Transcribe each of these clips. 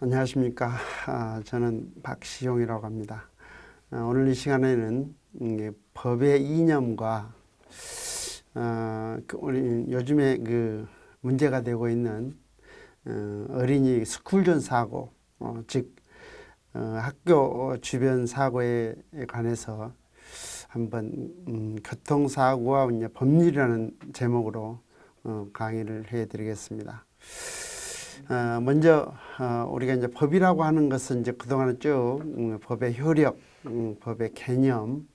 안녕하십니까. 저는 박시용이라고 합니다. 오늘 이 시간에는 법의 이념과 우리 요즘에 문제가 되고 있는 어린이 스쿨존 사고, 즉 학교 주변 사고에 관해서 한번 교통사고와 법률이라는 제목으로 강의를 해드리겠습니다. 먼저 우리가 이제 법이라고 하는 것은 이제 그동안은 쭉 법의 효력, 법의 개념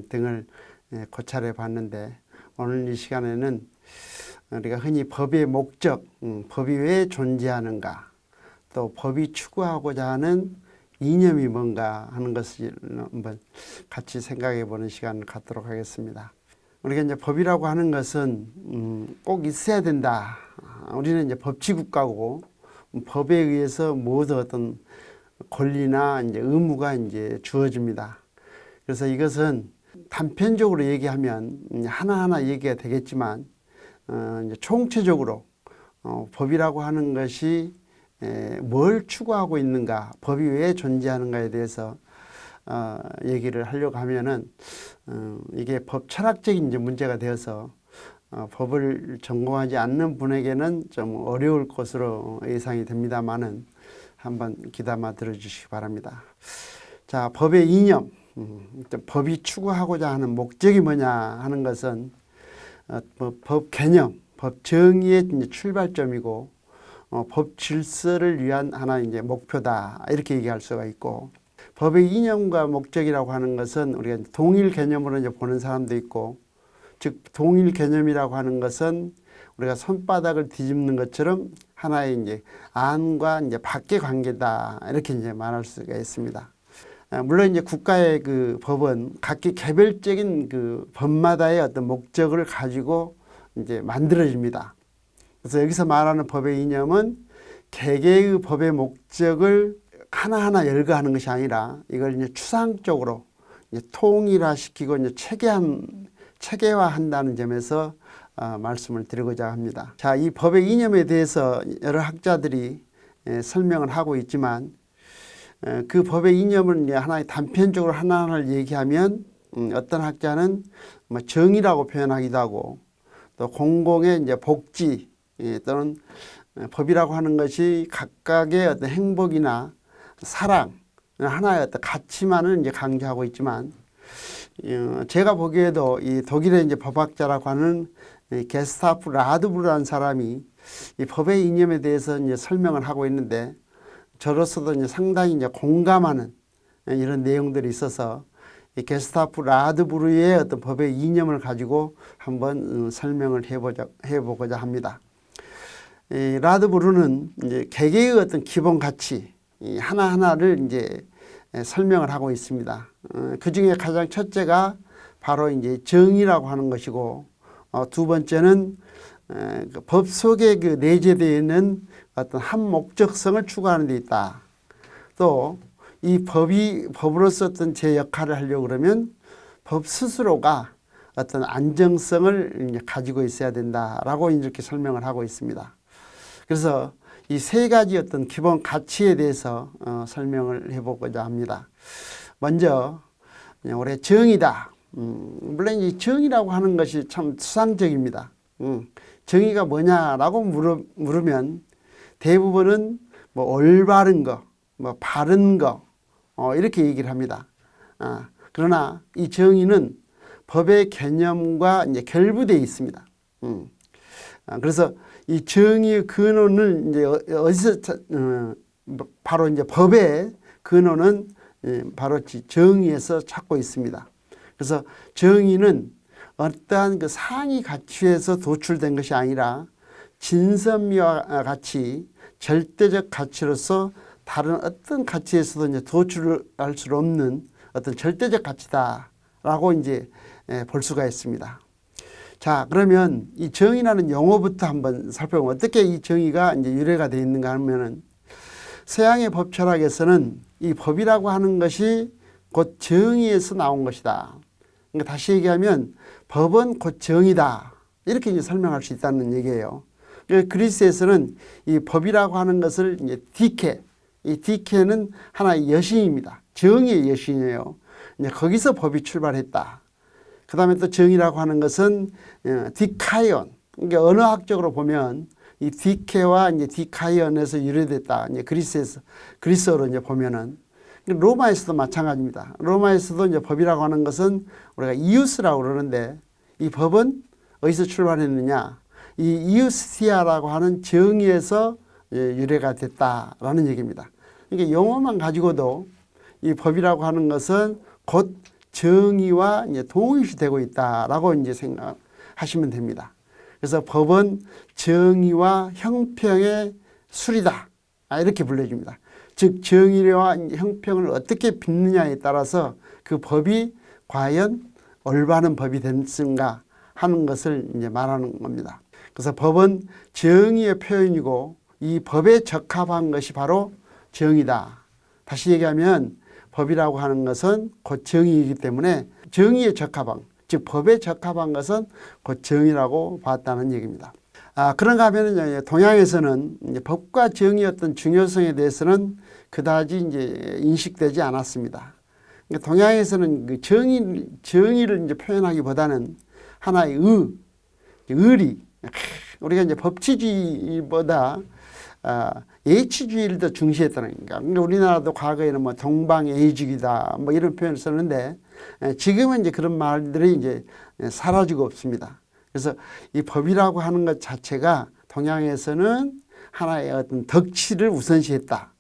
등을 고찰해 봤는데, 오늘 이 시간에는 우리가 흔히 법의 목적, 법이 왜 존재하는가, 또 법이 추구하고자 하는 이념이 뭔가 하는 것을 한번 같이 생각해 보는 시간을 갖도록 하겠습니다. 우리가 이제 법이라고 하는 것은 꼭 있어야 된다. 우리는 이제 법치국가고 법에 의해서 모든 어떤 권리나 이제 의무가 이제 주어집니다. 그래서 이것은 단편적으로 얘기하면 하나하나 얘기가 되겠지만, 이제 총체적으로 법이라고 하는 것이 뭘 추구하고 있는가, 법이 왜 존재하는가에 대해서 얘기를 하려고 하면은 이게 법 철학적인 이제 문제가 되어서 법을 전공하지 않는 분에게는 좀 어려울 것으로 예상이 됩니다만은 한번 귀담아 들어주시기 바랍니다. 자, 법의 이념, 법이 추구하고자 하는 목적이 뭐냐 하는 것은 법 개념, 법 정의의 이제 출발점이고, 법 질서를 위한 하나 이제 목표다, 이렇게 얘기할 수가 있고, 법의 이념과 목적이라고 하는 것은 우리가 동일 개념으로 이제 보는 사람도 있고, 즉 동일 개념이라고 하는 것은 우리가 손바닥을 뒤집는 것처럼 하나의 이제 안과 이제 밖의 관계다, 이렇게 이제 말할 수가 있습니다. 물론 이제 국가의 법은 각기 개별적인 법마다의 어떤 목적을 가지고 이제 만들어집니다. 그래서 여기서 말하는 법의 이념은 개개의 법의 목적을 하나하나 열거하는 것이 아니라 이걸 이제 추상적으로 이제 통일화시키고 이제 체계화한다는 점에서 말씀을 드리고자 합니다. 자, 이 법의 이념에 대해서 여러 학자들이 설명을 하고 있지만, 그 법의 이념을 이제 하나의 단편적으로 하나하나를 얘기하면 어떤 학자는 정의라고 표현하기도 하고, 또 공공의 이제 복지, 또는 법이라고 하는 것이 각각의 어떤 행복이나 사랑, 하나의 어떤 가치만을 이제 강조하고 있지만, 제가 보기에도 이 독일의 이제 법학자라고 하는 게스타프 라드부르라는 사람이 이 법의 이념에 대해서 이제 설명을 하고 있는데, 저로서도 이제 상당히 이제 공감하는 이런 내용들이 있어서 이 게스타프 라드부르의 어떤 법의 이념을 가지고 한번 설명을 해보고자 합니다. 이 라드부르는 이제 개개의 어떤 기본 가치 하나하나를 이제 설명을 하고 있습니다. 그 중에 가장 첫째가 바로 이제 정의라고 하는 것이고, 두 번째는 법 속에 내재되어 있는 어떤 한 목적성을 추구하는 데 있다. 또 이 법으로서 어떤 제 역할을 하려고 그러면 법 스스로가 어떤 안정성을 가지고 있어야 된다라고 이렇게 설명을 하고 있습니다. 그래서 이 세 가지 어떤 기본 가치에 대해서 설명을 해보고자 합니다. 먼저 우리가 정의다. 물론 이 정의라고 하는 것이 참 추상적입니다. 정의가 뭐냐라고 물으면 대부분은 올바른 거, 바른 거, 이렇게 얘기를 합니다. 그러나 이 정의는 법의 개념과 이제 결부되어 있습니다. 그래서 이 정의의 근원을 이제 어디서 바로 이제 법의 근원은 바로 정의에서 찾고 있습니다. 그래서 정의는 어떠한 상위 가치에서 도출된 것이 아니라 진선미와 같이 절대적 가치로서 다른 어떤 가치에서도 이제 도출할 수 없는 어떤 절대적 가치다라고 이제 볼 수가 있습니다. 자, 그러면 이 정의라는 용어부터 한번 살펴보면 어떻게 이 정의가 이제 유래가 되어 있는가 하면은 서양의 법 철학에서는 이 법이라고 하는 것이 곧 정의에서 나온 것이다. 그러니까 다시 얘기하면 법은 곧 정의다. 이렇게 이제 설명할 수 있다는 얘기예요. 그리스에서는 이 법이라고 하는 것을 이제 디케, 이 디케는 하나의 여신입니다. 정의의 여신이에요. 이제 거기서 법이 출발했다. 그 다음에 또 정의라고 하는 것은 디카이온. 그러니까 언어학적으로 보면 이 디케와 이제 디카이온에서 유래됐다. 이제 그리스어로 이제 보면은 로마에서도 마찬가지입니다. 로마에서도 이제 법이라고 하는 것은 우리가 이우스라고 그러는데 이 법은 어디서 출발했느냐? 이 이우스티아라고 하는 정의에서 유래가 됐다라는 얘기입니다. 그러니까 용어만 가지고도 이 법이라고 하는 것은 곧 정의와 이제 동일시되고 있다라고 이제 생각하시면 됩니다. 그래서 법은 정의와 형평의 술이다. 이렇게 불려집니다. 즉 정의와 형평을 어떻게 빚느냐에 따라서 그 법이 과연 올바른 법이 됐는가 하는 것을 이제 말하는 겁니다. 그래서 법은 정의의 표현이고 이 법에 적합한 것이 바로 정의다. 다시 얘기하면 법이라고 하는 것은 곧 정의이기 때문에 정의에 적합한, 즉 법에 적합한 것은 곧 정의라고 봤다는 얘기입니다. 그런가 하면 동양에서는 이제 법과 정의의 어떤 중요성에 대해서는 그다지 이제 인식되지 않았습니다. 그러니까 동양에서는 그 정의를 이제 표현하기보다는 하나의 의리, 우리가 이제 법치주의보다 예치주의를 더 중시했다는 겁니다. 그러니까 우리나라도 과거에는 뭐 동방예의주의다 뭐 이런 표현을 썼는데 지금은 이제 그런 말들이 이제 사라지고 없습니다. 그래서 이 법이라고 하는 것 자체가 동양에서는 하나의 어떤 덕치를 우선시했다.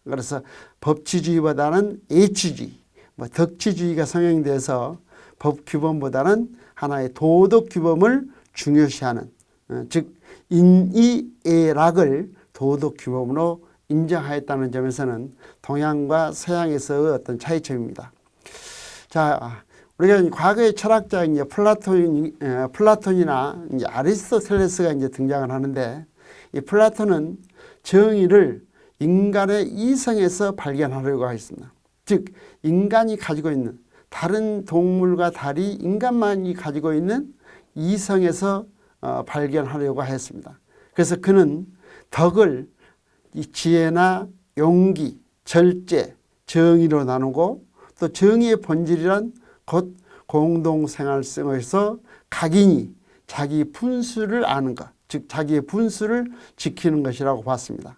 그래서 법치주의보다는 예치주의, 뭐 덕치주의가 성행돼서 법 규범보다는 하나의 도덕 규범을 중요시하는, 즉 인의예락을 도덕 규범으로 인정하였다는 점에서는 동양과 서양에서의 어떤 차이점입니다. 자, 우리가 과거의 철학자 이제 플라톤이나 이제 아리스토텔레스가 이제 등장을 하는데 이 플라톤은 정의를 인간의 이성에서 발견하려고 했습니다. 즉 인간이 가지고 있는 다른 동물과 달리 인간만이 가지고 있는 이성에서 발견하려고 했습니다. 그래서 그는 덕을 이 지혜나 용기, 절제, 정의로 나누고 또 정의의 본질이란 곧 공동생활성에서 각인이 자기 분수를 아는 것, 즉 자기의 분수를 지키는 것이라고 봤습니다.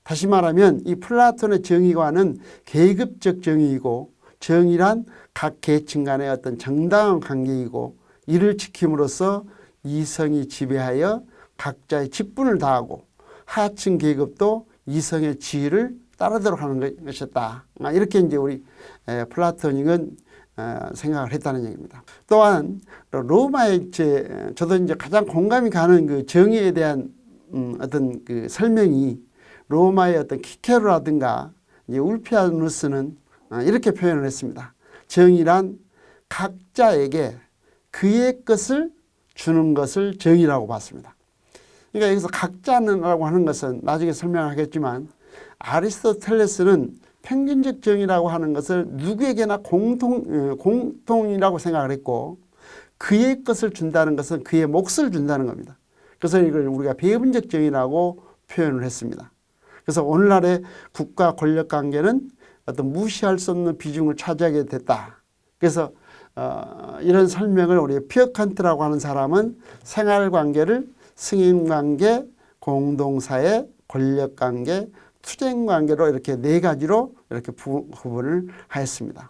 다시 말하면 이 플라톤의 정의관은 계급적 정의이고 정의란 각 계층 간의 어떤 정당한 관계이고 이를 지킴으로써 이성이 지배하여 각자의 직분을 다하고 하층 계급도 이성의 지위를 따르도록 하는 것이었다. 이렇게 이제 우리 플라토닉은 생각을 했다는 얘기입니다. 또한 로마의 저도 이제 가장 공감이 가는 그 정의에 대한 어떤 그 설명이 로마의 어떤 키케로라든가 이제 울피아누스는 이렇게 표현을 했습니다. 정의란 각자에게 그의 것을 주는 것을 정의라고 봤습니다. 그러니까 여기서 각자라고 하는 것은 나중에 설명하겠지만 아리스토텔레스는 평균적 정의라고 하는 것을 누구에게나 공통이라고 생각을 했고 그의 것을 준다는 것은 그의 몫을 준다는 겁니다. 그래서 이걸 우리가 배분적 정의라고 표현을 했습니다. 그래서 오늘날의 국가 권력 관계는 어떤 무시할 수 없는 비중을 차지하게 됐다. 그래서 이런 설명을 우리 피어 칸트라고 하는 사람은 생활관계를 승인관계, 공동사회, 권력관계, 투쟁관계로 이렇게 네 가지로 이렇게 구분을 하였습니다.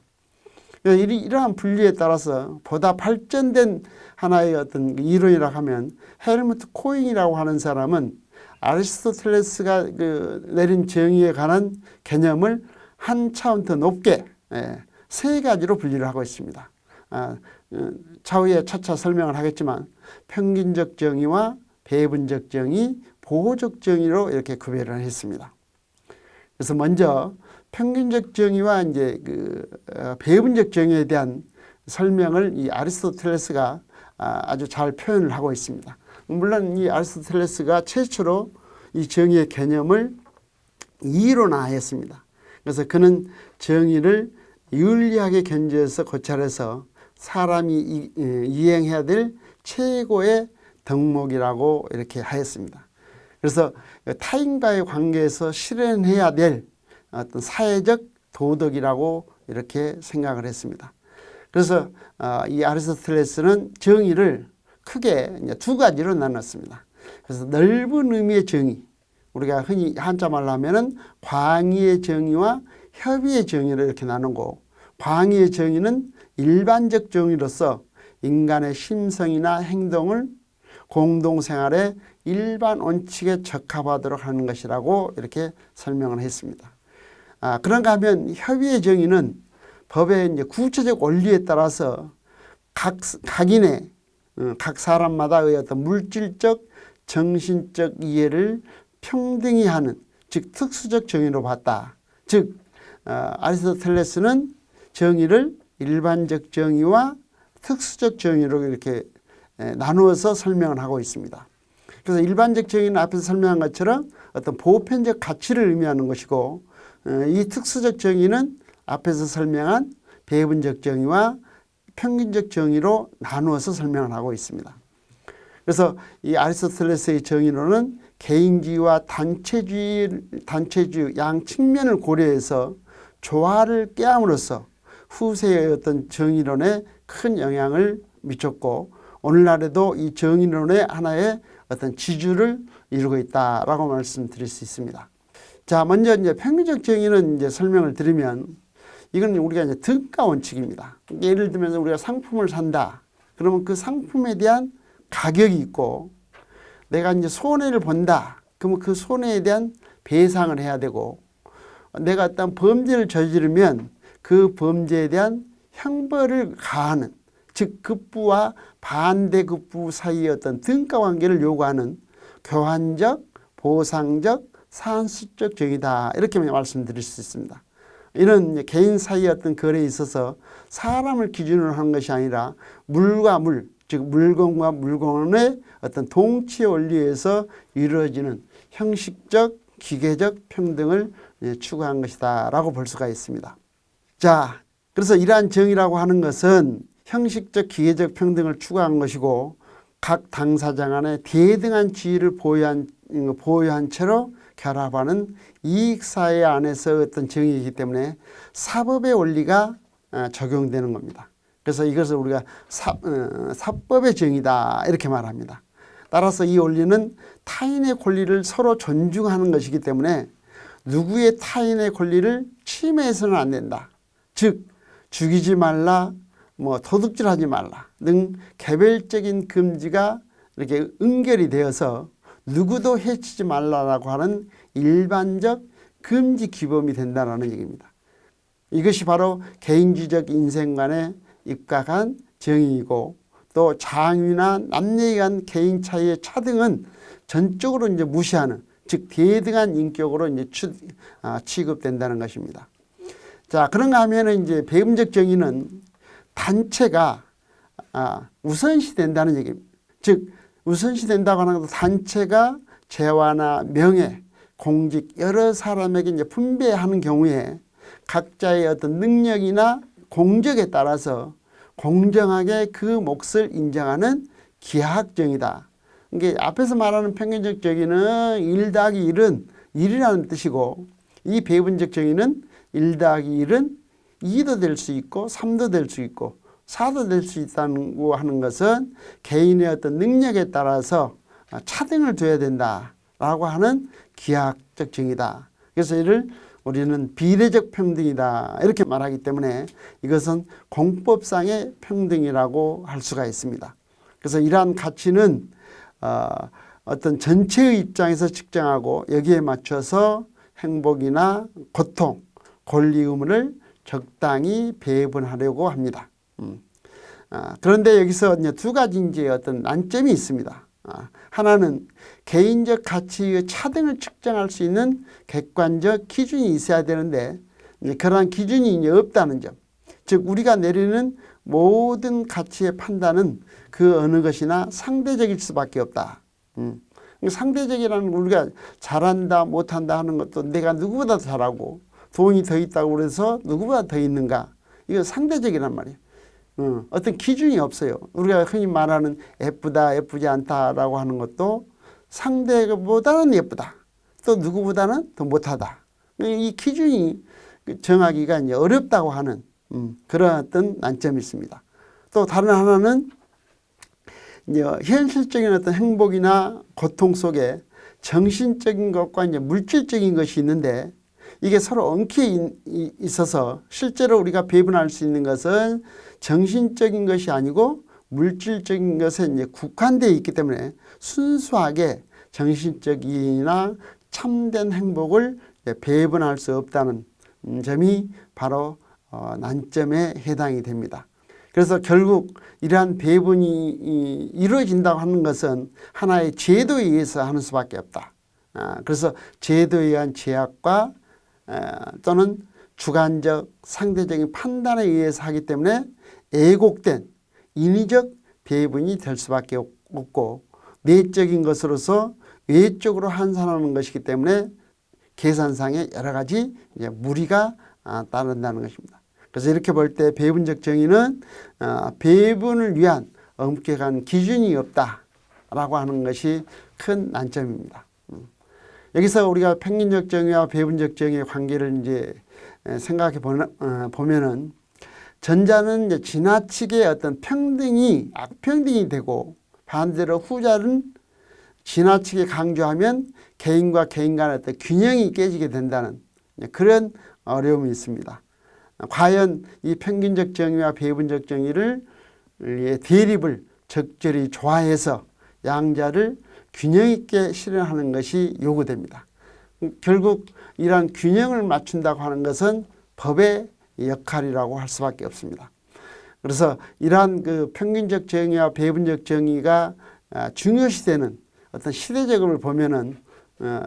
이러한 분리에 따라서 보다 발전된 하나의 어떤 이론이라고 하면 헬무트 코잉이라고 하는 사람은 아리스토텔레스가 내린 정의에 관한 개념을 한 차원 더 높게 세 가지로 분리를 하고 있습니다. 차후에 차차 설명을 하겠지만 평균적 정의와 배분적 정의, 보호적 정의로 이렇게 구별을 했습니다. 그래서 먼저 평균적 정의와 이제 배분적 정의에 대한 설명을 이 아리스토텔레스가 아주 잘 표현을 하고 있습니다. 물론 이 아리스토텔레스가 최초로 이 정의의 개념을 이론화했습니다. 그래서 그는 정의를 윤리학의 견지에서 고찰해서 사람이 이행해야 될 최고의 덕목이라고 이렇게 하였습니다. 그래서 타인과의 관계에서 실현해야 될 어떤 사회적 도덕이라고 이렇게 생각을 했습니다. 그래서 이 아리스토텔레스는 정의를 크게 이제 두 가지로 나눴습니다. 그래서 넓은 의미의 정의, 우리가 흔히 한자말로 하면은 광의의 정의와 협의의 정의를 이렇게 나누고, 광의의 정의는 일반적 정의로서 인간의 심성이나 행동을 공동생활의 일반 원칙에 적합하도록 하는 것이라고 이렇게 설명을 했습니다. 그런가 하면 협의의 정의는 법의 이제 구체적 원리에 따라서 각인의 각 사람마다의 어떤 물질적, 정신적 이해를 평등히 하는, 즉 특수적 정의로 봤다. 즉 아리스토텔레스는 정의를 일반적 정의와 특수적 정의로 이렇게 나누어서 설명을 하고 있습니다. 그래서 일반적 정의는 앞에서 설명한 것처럼 어떤 보편적 가치를 의미하는 것이고, 이 특수적 정의는 앞에서 설명한 배분적 정의와 평균적 정의로 나누어서 설명을 하고 있습니다. 그래서 이 아리스토텔레스의 정의론은 개인주의와 단체주의 양 측면을 고려해서 조화를 깨함으로써 후세의 어떤 정의론에 큰 영향을 미쳤고, 오늘날에도 이 정의론의 하나의 어떤 지주를 이루고 있다라고 말씀드릴 수 있습니다. 자, 먼저 이제 평균적 정의는 이제 설명을 드리면, 이건 우리가 이제 등가 원칙입니다. 예를 들면 우리가 상품을 산다. 그러면 그 상품에 대한 가격이 있고, 내가 이제 손해를 본다. 그러면 그 손해에 대한 배상을 해야 되고, 내가 어떤 범죄를 저지르면 그 범죄에 대한 형벌을 가하는, 즉 급부와 반대급부 사이의 어떤 등가 관계를 요구하는 교환적, 보상적, 산수적 정의다. 이렇게 말씀드릴 수 있습니다. 이는 개인 사이의 어떤 거래에 있어서 사람을 기준으로 하는 것이 아니라 물과 물, 즉 물건과 물건의 어떤 동치의 원리에서 이루어지는 형식적, 기계적 평등을 추구한 것이다 라고 볼 수가 있습니다. 자, 그래서 이러한 정의라고 하는 것은 형식적, 기계적 평등을 추구한 것이고, 각 당사자 간에 대등한 지위를 보유한 채로 결합하는 이익사회 안에서 어떤 정의이기 때문에 사법의 원리가 적용되는 겁니다. 그래서 이것을 우리가 사법의 정의다 이렇게 말합니다. 따라서 이 원리는 타인의 권리를 서로 존중하는 것이기 때문에 누구의 타인의 권리를 침해해서는 안 된다. 즉 죽이지 말라, 도둑질하지 말라 등 개별적인 금지가 이렇게 은결이 되어서 누구도 해치지 말라라고 하는 일반적 금지 규범이 된다는 얘기입니다. 이것이 바로 개인주의적 인생관에 입각한 정의이고, 또 장위나 남녀에 의한 개인 차이의 차등은 전적으로 이제 무시하는, 즉 대등한 인격으로 이제 취급된다는 것입니다. 자, 그런가 하면은 이제 배분적 정의는 단체가 우선시 된다는 얘기입니다. 즉 우선시 된다고 하는 것은 단체가 재화나 명예, 공직 여러 사람에게 이제 분배하는 경우에 각자의 어떤 능력이나 공적에 따라서 공정하게 그 몫을 인정하는 기하학정의다. 이게 앞에서 말하는 평균적 정의는 1 더하기 1은 1이라는 뜻이고, 이 배분적 정의는 1 더하기 1은 2도 될 수 있고 3도 될 수 있고 4도 될 수 있다고 하는 것은 개인의 어떤 능력에 따라서 차등을 둬야 된다라고 하는 기하학적 정의다. 그래서 이를 우리는 비례적 평등이다 이렇게 말하기 때문에 이것은 공법상의 평등이라고 할 수가 있습니다. 그래서 이러한 가치는 어떤 전체의 입장에서 측정하고 여기에 맞춰서 행복이나 고통, 권리 의무를 적당히 배분하려고 합니다. 그런데 여기서 이제 두 가지 이제 어떤 난점이 있습니다. 하나는 개인적 가치의 차등을 측정할 수 있는 객관적 기준이 있어야 되는데 그러한 기준이 이제 없다는 점. 즉 우리가 내리는 모든 가치의 판단은 그 어느 것이나 상대적일 수밖에 없다. 상대적이라는 건 우리가 잘한다 못한다 하는 것도 내가 누구보다 잘하고 돈이 더 있다고 그래서 누구보다 더 있는가. 이거 상대적이란 말이에요. 어떤 기준이 없어요. 우리가 흔히 말하는 예쁘다 예쁘지 않다라고 하는 것도 상대보다는 예쁘다. 또 누구보다는 더 못하다. 이 기준이 정하기가 이제 어렵다고 하는 그런 어떤 난점이 있습니다. 또 다른 하나는 이제 현실적인 어떤 행복이나 고통 속에 정신적인 것과 이제 물질적인 것이 있는데 이게 서로 엉켜 있어서 실제로 우리가 배분할 수 있는 것은 정신적인 것이 아니고 물질적인 것에 이제 국한되어 있기 때문에 순수하게 정신적이나 참된 행복을 배분할 수 없다는 점이 바로 난점에 해당이 됩니다. 그래서 결국 이러한 배분이 이루어진다고 하는 것은 하나의 제도에 의해서 하는 수밖에 없다. 그래서 제도에 의한 제약과 또는 주관적 상대적인 판단에 의해서 하기 때문에 애곡된 인위적 배분이 될 수밖에 없고 내적인 것으로서 외적으로 환산하는 것이기 때문에 계산상의 여러 가지 무리가 따른다는 것입니다. 그래서 이렇게 볼 때 배분적 정의는 배분을 위한 엄격한 기준이 없다라고 하는 것이 큰 난점입니다. 여기서 우리가 평균적 정의와 배분적 정의의 관계를 이제 생각해 보면은 전자는 이제 지나치게 어떤 평등이 악평등이 되고 반대로 후자는 지나치게 강조하면 개인과 개인 간의 어떤 균형이 깨지게 된다는 그런 어려움이 있습니다. 과연 이 평균적 정의와 배분적 정의를 대립을 적절히 조화해서 양자를 균형 있게 실현하는 것이 요구됩니다. 결국 이러한 균형을 맞춘다고 하는 것은 법의 역할이라고 할 수밖에 없습니다. 그래서 이러한 그 평균적 정의와 배분적 정의가 중요시되는 어떤 시대적으로 보면은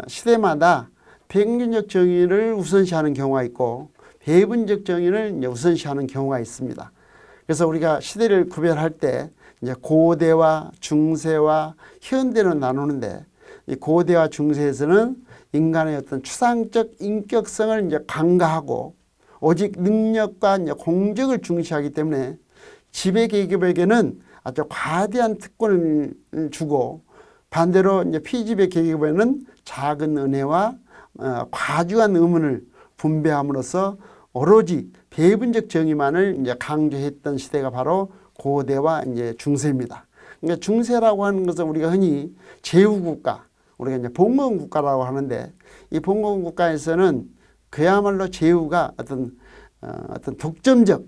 시대마다 평균적 정의를 우선시하는 경우가 있고 배분적 정의를 이제 우선시하는 경우가 있습니다. 그래서 우리가 시대를 구별할 때 이제 고대와 중세와 현대로 나누는데 이 고대와 중세에서는 인간의 어떤 추상적 인격성을 이제 강화하고 오직 능력과 이제 공적을 중시하기 때문에 지배 계급에게는 아주 과대한 특권을 주고 반대로 이제 피지배 계급에는 작은 은혜와 과중한 의문을 분배함으로써 오로지 배분적 정의만을 이제 강조했던 시대가 바로 고대와 이제 중세입니다. 그러니까 중세라고 하는 것은 우리가 흔히 제후국가, 우리가 이제 봉건 국가라고 하는데 이 봉건 국가에서는 그야말로 제후가 어떤 독점적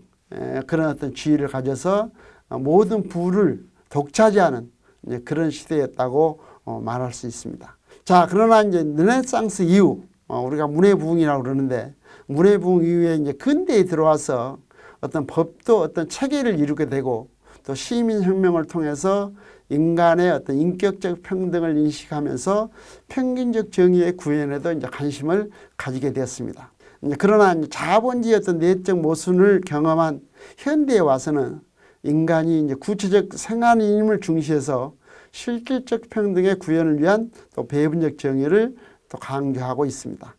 그런 어떤 지위를 가져서 모든 부를 독차지하는 이제 그런 시대였다고 말할 수 있습니다. 자, 그러나 이제 르네상스 이후 우리가 문해부흥이라고 그러는데 문해부흥 이후에 이제 근대에 들어와서 어떤 법도 어떤 체계를 이루게 되고 또 시민혁명을 통해서 인간의 어떤 인격적 평등을 인식하면서 평균적 정의의 구현에도 이제 관심을 가지게 되었습니다. 그러나 이제 자본주의 어떤 내적 모순을 경험한 현대에 와서는 인간이 이제 구체적 생활임을 중시해서 실질적 평등의 구현을 위한 또 배분적 정의를 또 강조하고 있습니다.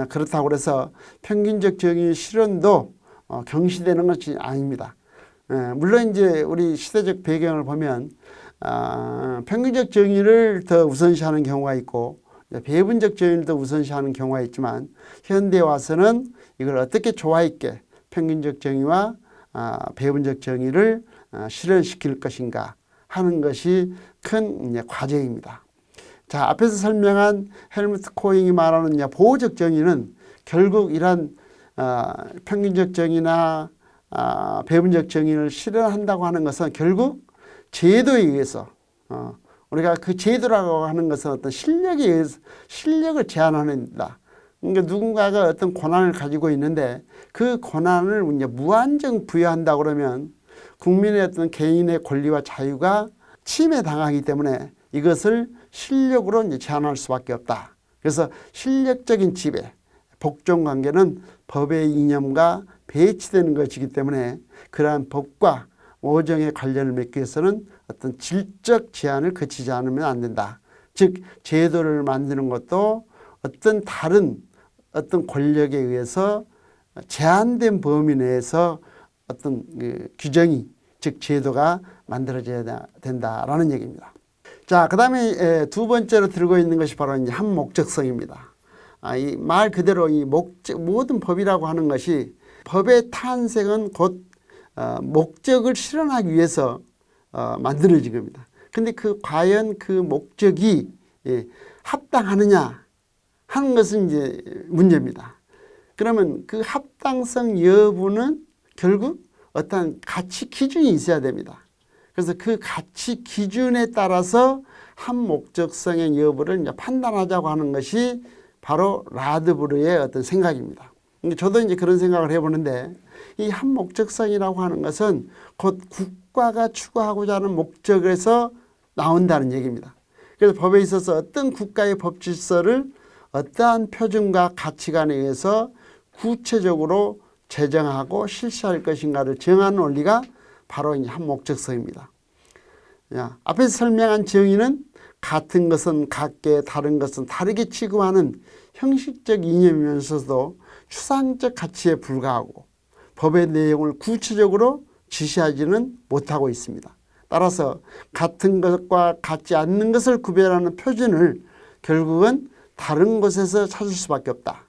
그렇다고 해서 평균적 정의 실현도 경시되는 것이 아닙니다. 물론 이제 우리 시대적 배경을 보면 평균적 정의를 더 우선시하는 경우가 있고 배분적 정의를 더 우선시하는 경우가 있지만 현대에 와서는 이걸 어떻게 조화 있게 평균적 정의와 배분적 정의를 실현시킬 것인가 하는 것이 큰 과제입니다. 자, 앞에서 설명한 헬무트 코잉이 말하는 보호적 정의는 결국 이러한 평균적 정의나 배분적 정의를 실현한다고 하는 것은 결국 제도에 의해서 우리가 그 제도라고 하는 것은 어떤 실력에 의해서 실력을 제한합니다. 그러니까 누군가가 어떤 권한을 가지고 있는데 그 권한을 이제 무한정 부여한다 그러면 국민의 어떤 개인의 권리와 자유가 침해당하기 때문에 이것을 실력으로 이제 제한할 수밖에 없다. 그래서 실력적인 지배, 복종 관계는 법의 이념과 배치되는 것이기 때문에 그러한 법과 오정의 관련을 맺기 위해서는 어떤 질적 제한을 거치지 않으면 안 된다. 즉 제도를 만드는 것도 어떤 다른 어떤 권력에 의해서 제한된 범위 내에서 어떤 규정이 즉 제도가 만들어져야 된다라는 얘기입니다. 자, 그 다음에 두 번째로 들고 있는 것이 바로 이제 한목적성입니다. 이 말 그대로 이 모든 법이라고 하는 것이 법의 탄생은 곧 목적을 실현하기 위해서 만들어진 겁니다. 근데 과연 그 목적이 합당하느냐 하는 것은 이제 문제입니다. 그러면 그 합당성 여부는 결국 어떤 가치 기준이 있어야 됩니다. 그래서 그 가치 기준에 따라서 한목적성의 여부를 이제 판단하자고 하는 것이 바로 라드부르의 어떤 생각입니다. 저도 이제 그런 생각을 해보는데 이 한목적성이라고 하는 것은 곧 국가가 추구하고자 하는 목적에서 나온다는 얘기입니다. 그래서 법에 있어서 어떤 국가의 법 질서를 어떠한 표준과 가치관에 의해서 구체적으로 제정하고 실시할 것인가를 정하는 원리가 바로 이제 한목적성입니다. 앞에서 설명한 정의는 같은 것은 같게 다른 것은 다르게 취급하는 형식적 이념이면서도 추상적 가치에 불과하고 법의 내용을 구체적으로 지시하지는 못하고 있습니다. 따라서 같은 것과 같지 않는 것을 구별하는 표준을 결국은 다른 곳에서 찾을 수밖에 없다.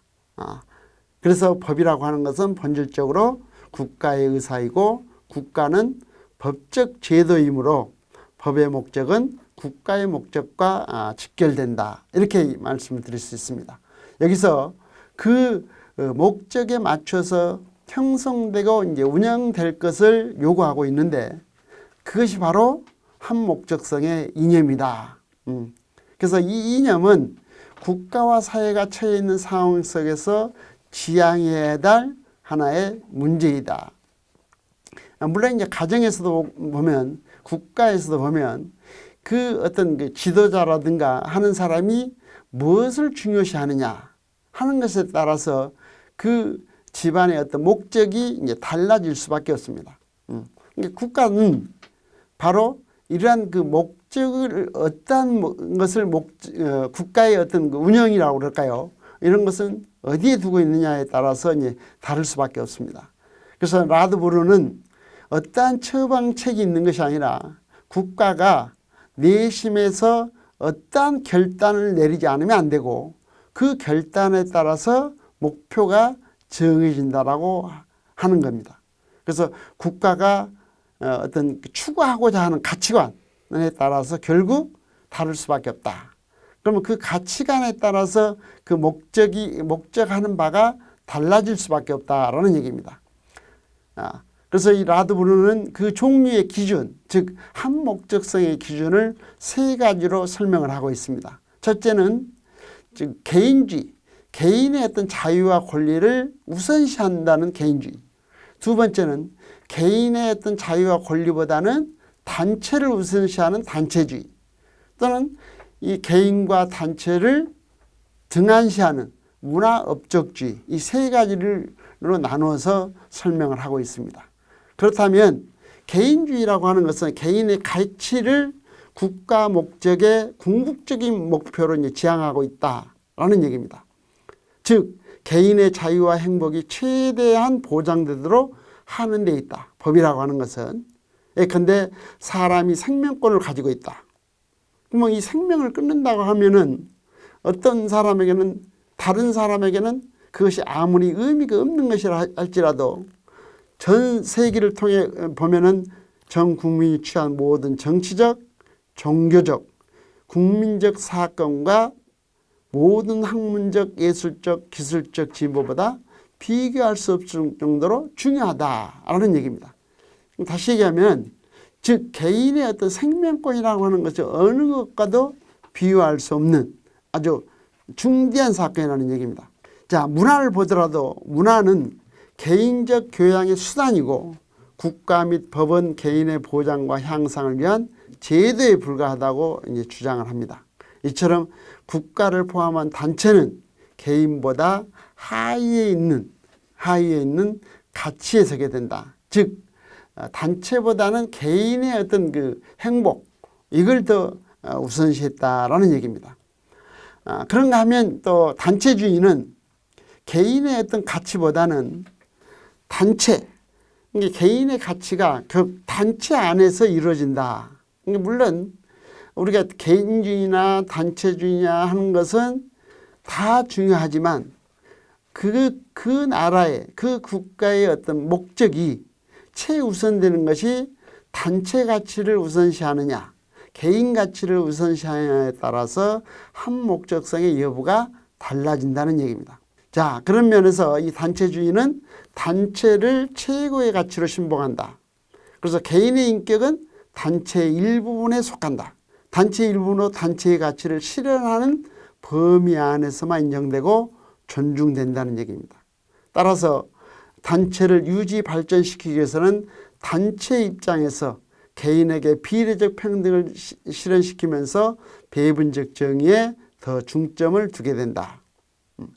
그래서 법이라고 하는 것은 본질적으로 국가의 의사이고 국가는 법적 제도이므로 법의 목적은 국가의 목적과 직결된다. 이렇게 말씀을 드릴 수 있습니다. 여기서 그 목적에 맞춰서 형성되고 이제 운영될 것을 요구하고 있는데 그것이 바로 한목적성의 이념이다. 그래서 이 이념은 국가와 사회가 처해 있는 상황 속에서 지향해야 할 하나의 문제이다. 물론 이제 가정에서도 보면 국가에서도 보면 그 어떤 그 지도자라든가 하는 사람이 무엇을 중요시하느냐 하는 것에 따라서 그 집안의 어떤 목적이 이제 달라질 수밖에 없습니다. 그러니까 국가는 바로 이러한 그 목적을 어떠한 것을 국가의 어떤 그 운영이라고 그럴까요? 이런 것은 어디에 두고 있느냐에 따라서 이제 다를 수밖에 없습니다. 그래서 라드부르는 어떠한 처방책이 있는 것이 아니라 국가가 내심에서 어떠한 결단을 내리지 않으면 안 되고 그 결단에 따라서 목표가 정해진다라고 하는 겁니다. 그래서 국가가 어떤 추구하고자 하는 가치관에 따라서 결국 다를 수밖에 없다. 그러면 그 가치관에 따라서 그 목적하는 바가 달라질 수밖에 없다라는 얘기입니다. 그래서 이 라드부르는 그 종류의 기준, 즉 한목적성의 기준을 세 가지로 설명을 하고 있습니다. 첫째는 즉 개인주의, 개인의 어떤 자유와 권리를 우선시한다는 개인주의. 두 번째는 개인의 어떤 자유와 권리보다는 단체를 우선시하는 단체주의. 또는 이 개인과 단체를 등한시하는 문화업적주의. 이 세 가지로 나누어서 설명을 하고 있습니다. 그렇다면 개인주의라고 하는 것은 개인의 가치를 국가 목적의 궁극적인 목표로 이제 지향하고 있다라는 얘기입니다. 즉 개인의 자유와 행복이 최대한 보장되도록 하는 데 있다. 법이라고 하는 것은 예컨대 사람이 생명권을 가지고 있다. 그러면 이 생명을 끊는다고 하면은 어떤 사람에게는 다른 사람에게는 그것이 아무리 의미가 없는 것이라 할지라도 전 세계를 통해 보면은 전 국민이 취한 모든 정치적, 종교적, 국민적 사건과 모든 학문적, 예술적, 기술적 진보보다 비교할 수 없을 정도로 중요하다라는 얘기입니다. 다시 얘기하면 즉 개인의 어떤 생명권이라고 하는 것이 어느 것과도 비교할 수 없는 아주 중대한 사건이라는 얘기입니다. 자, 문화를 보더라도 문화는 개인적 교양의 수단이고 국가 및 법은 개인의 보장과 향상을 위한 제도에 불과하다고 이제 주장을 합니다. 이처럼 국가를 포함한 단체는 개인보다 하위에 있는 가치에 서게 된다. 즉 단체보다는 개인의 어떤 그 행복 이걸 더 우선시했다라는 얘기입니다. 그런가 하면 또 단체주의는 개인의 어떤 가치보다는 단체, 이게 개인의 가치가 그 단체 안에서 이루어진다. 물론 우리가 개인주의나 단체주의냐 하는 것은 다 중요하지만 그 나라의 그 국가의 어떤 목적이 최우선되는 것이 단체 가치를 우선시하느냐 개인 가치를 우선시하느냐에 따라서 한 목적성의 여부가 달라진다는 얘기입니다. 자, 그런 면에서 이 단체주의는 단체를 최고의 가치로 신봉한다. 그래서 개인의 인격은 단체의 일부분에 속한다. 단체의 일부분으로 단체의 가치를 실현하는 범위 안에서만 인정되고 존중된다는 얘기입니다. 따라서 단체를 유지 발전시키기 위해서는 단체 입장에서 개인에게 비례적 평등을 실현시키면서 배분적 정의에 더 중점을 두게 된다.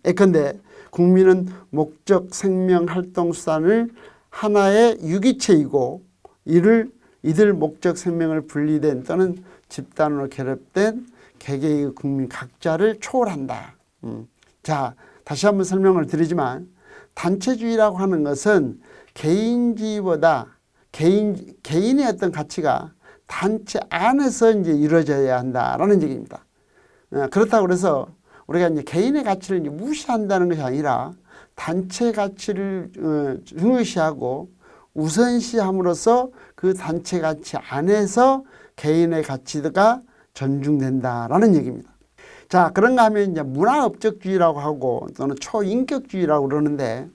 예컨대 국민은 목적 생명 활동 수단을 하나의 유기체이고 이들 목적 생명을 분리된 또는 집단으로 결합된 개개의 국민 각자를 초월한다. 자, 다시 한번 설명을 드리지만 단체주의라고 하는 것은 개인주의보다 개인의 어떤 가치가 단체 안에서 이제 이루어져야 한다라는 얘기입니다. 그렇다고 그래서 우리가 이제 개인의 가치를 이제 무시한다는 것이 아니라 단체 가치를 중요시하고 우선시함으로써 그 단체 가치 안에서 개인의 가치가 존중된다라는 얘기입니다. 자, 그런가 하면 이제 문화업적주의라고 하고 또는 초인격주의라고 그러는데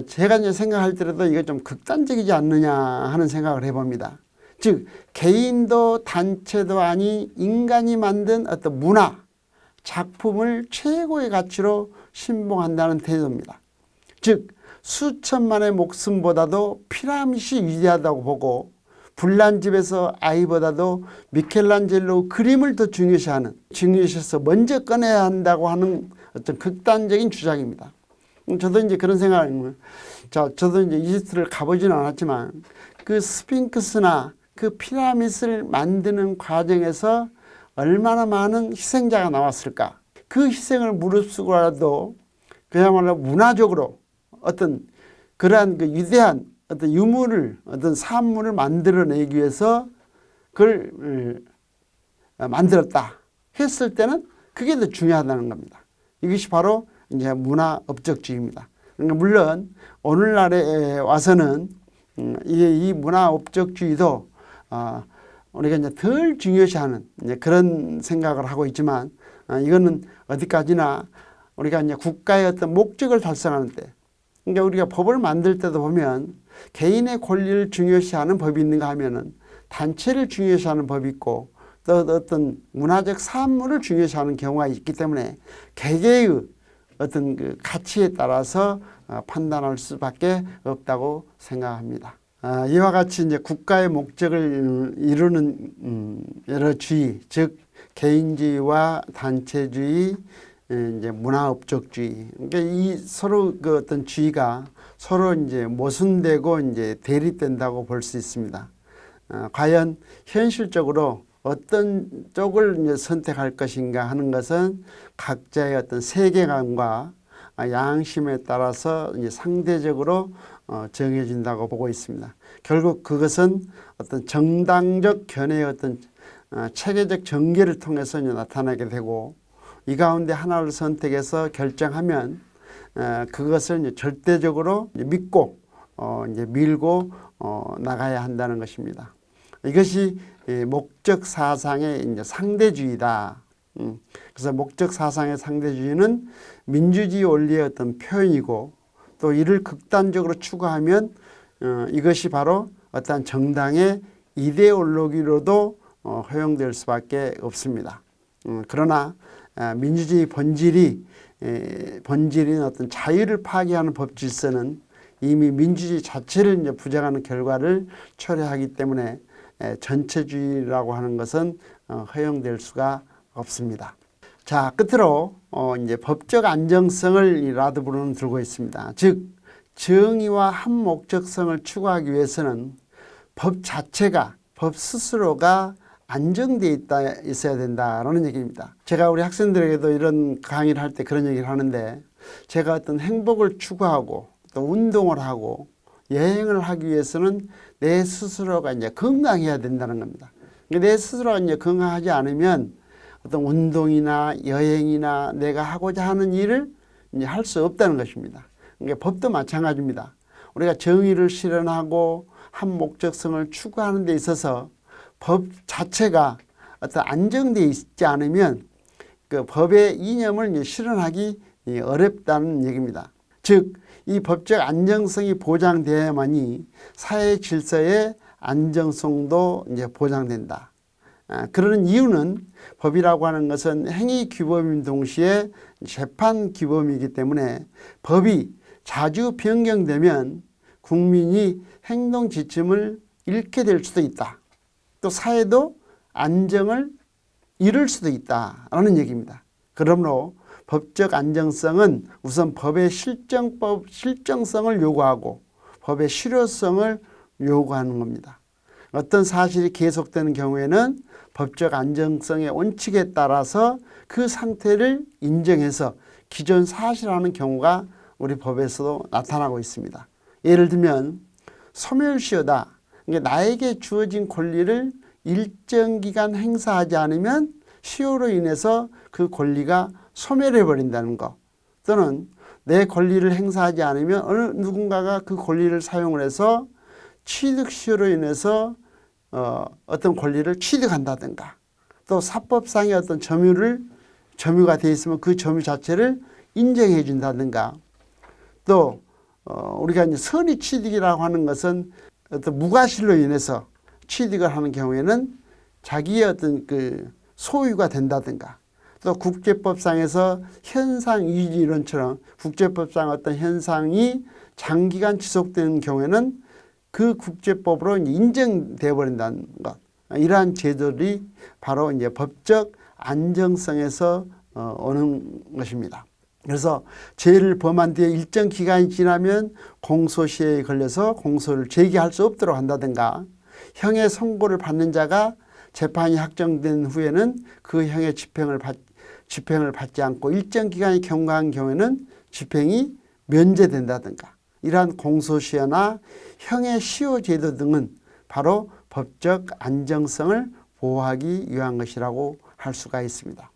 제가 이제 생각할 때라도 이게 좀 극단적이지 않느냐 하는 생각을 해봅니다. 즉 개인도 단체도 아닌 인간이 만든 어떤 문화, 작품을 최고의 가치로 신봉한다는 태도입니다. 즉 수천만의 목숨보다도 피라밋이 위대하다고 보고 불난 집에서 아이보다도 미켈란젤로 그림을 더 중요시해서 먼저 꺼내야 한다고 하는 어떤 극단적인 주장입니다. 저도 이제 그런 생각을, 저도 이제 이집트를 가보지는 않았지만 그 스핑크스나 그 피라밋을 만드는 과정에서 얼마나 많은 희생자가 나왔을까. 그 희생을 무릅쓰고라도 그야말로 문화적으로 어떤 그러한 그 위대한 어떤 유물을 어떤 산물을 만들어내기 위해서 그걸 만들었다 했을 때는 그게 더 중요하다는 겁니다. 이것이 바로 이제 문화업적주의입니다. 그러니까 물론 오늘날에 와서는 이 문화업적주의도 우리가 이제 덜 중요시하는 이제 그런 생각을 하고 있지만 이거는 어디까지나 우리가 이제 국가의 어떤 목적을 달성하는데, 그러니까 우리가 법을 만들 때도 보면 개인의 권리를 중요시하는 법이 있는가 하면은 단체를 중요시하는 법이 있고 또 어떤 문화적 산물을 중요시하는 경우가 있기 때문에 개개의 어떤 그 가치에 따라서 판단할 수밖에 없다고 생각합니다. 이와 같이 이제 국가의 목적을 이루는 여러 주의, 즉 개인주의와 단체주의, 이제 문화업적주의, 그러니까 이 서로 그 어떤 주의가 서로 이제 모순되고 이제 대립된다고 볼 수 있습니다. 과연 현실적으로 어떤 쪽을 이제 선택할 것인가 하는 것은 각자의 어떤 세계관과 양심에 따라서 이제 상대적으로 정해진다고 보고 있습니다. 결국 그것은 어떤 정당적 견해의 어떤 체계적 전개를 통해서 이제 나타나게 되고, 이 가운데 하나를 선택해서 결정하면 그것을 이제 절대적으로 이제 믿고 이제 밀고 나가야 한다는 것입니다. 이것이 목적 사상의 이제 상대주의다. 그래서 목적 사상의 상대주의는 민주주의 원리의 어떤 표현이고, 또 이를 극단적으로 추구하면 이것이 바로 어떤 정당의 이데올로기로도 허용될 수밖에 없습니다. 그러나 민주주의 본질인 어떤 자유를 파괴하는 법 질서는 이미 민주주의 자체를 이제 부정하는 결과를 초래하기 때문에 전체주의라고 하는 것은 허용될 수가 없습니다. 자, 끝으로 이제 법적 안정성을 라드브루는 들고 있습니다. 즉 정의와 한 목적성을 추구하기 위해서는 법 자체가, 법 스스로가 안정되어 있어야 된다라는 얘기입니다. 제가 우리 학생들에게도 이런 강의를 할 때 그런 얘기를 하는데, 제가 어떤 행복을 추구하고 또 운동을 하고 여행을 하기 위해서는 내 스스로가 이제 건강해야 된다는 겁니다. 내 스스로가 이제 건강하지 않으면 어떤 운동이나 여행이나 내가 하고자 하는 일을 이제 할 수 없다는 것입니다. 그러니까 법도 마찬가지입니다. 우리가 정의를 실현하고 한 목적성을 추구하는 데 있어서 법 자체가 어떤 안정되어 있지 않으면 그 법의 이념을 이제 실현하기 어렵다는 얘기입니다. 즉, 이 법적 안정성이 보장되어야만이 사회 질서의 안정성도 이제 보장된다. 그러는 이유는 법이라고 하는 것은 행위 규범인 동시에 재판 규범이기 때문에 법이 자주 변경되면 국민이 행동 지침을 잃게 될 수도 있다. 또 사회도 안정을 잃을 수도 있다라는 얘기입니다. 그러므로 법적 안정성은 우선 법의 실정성을 요구하고 법의 실효성을 요구하는 겁니다. 어떤 사실이 계속되는 경우에는 법적 안정성의 원칙에 따라서 그 상태를 인정해서 기존 사실화하는 경우가 우리 법에서도 나타나고 있습니다. 예를 들면 소멸시효다. 그러니까 나에게 주어진 권리를 일정 기간 행사하지 않으면 시효로 인해서 그 권리가 소멸해 버린다는 것, 또는 내 권리를 행사하지 않으면 어느 누군가가 그 권리를 사용을 해서 취득시효로 인해서 어떤 권리를 취득한다든가, 또 사법상의 어떤 점유가 되어 있으면 그 점유 자체를 인정해 준다든가, 또 우리가 이제 선의 취득이라고 하는 것은 어떤 무과실로 인해서 취득을 하는 경우에는 자기의 어떤 그 소유가 된다든가, 또 국제법상에서 현상 유지 이론처럼 국제법상 어떤 현상이 장기간 지속되는 경우에는 그 국제법으로 인정되어 버린다는 것, 이러한 제도들이 바로 이제 법적 안정성에서 오는 것입니다. 그래서 죄를 범한 뒤에 일정 기간이 지나면 공소시효에 걸려서 공소를 제기할 수 없도록 한다든가, 형의 선고를 받는 자가 재판이 확정된 후에는 그 형의 집행을 받지 않고 일정 기간이 경과한 경우에는 집행이 면제된다든가, 이러한 공소시효나 형의 시효 제도 등은 바로 법적 안정성을 보호하기 위한 것이라고 할 수가 있습니다.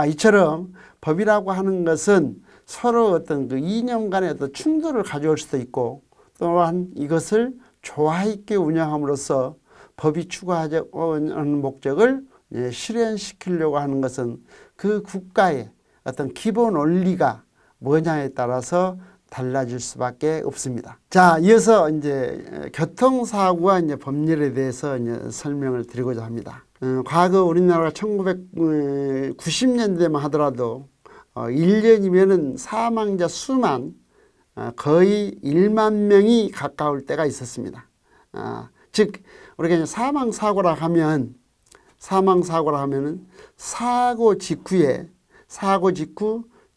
이처럼 법이라고 하는 것은 서로 어떤 그 이념 간의 어떤 충돌을 가져올 수도 있고, 또한 이것을 조화 있게 운영함으로써 법이 추구하는 목적을 실현시키려고 하는 것은 그 국가의 어떤 기본 원리가 뭐냐에 따라서 달라질 수밖에 없습니다. 자, 이어서 이제 교통사고와 이제 법률에 대해서 이제 설명을 드리고자 합니다. 과거 우리나라가 1990년대만 하더라도 1년이면은 사망자 수만 거의 1만 명이 가까울 때가 있었습니다. 즉 우리가 이제 사망사고라 하면은 사고 직후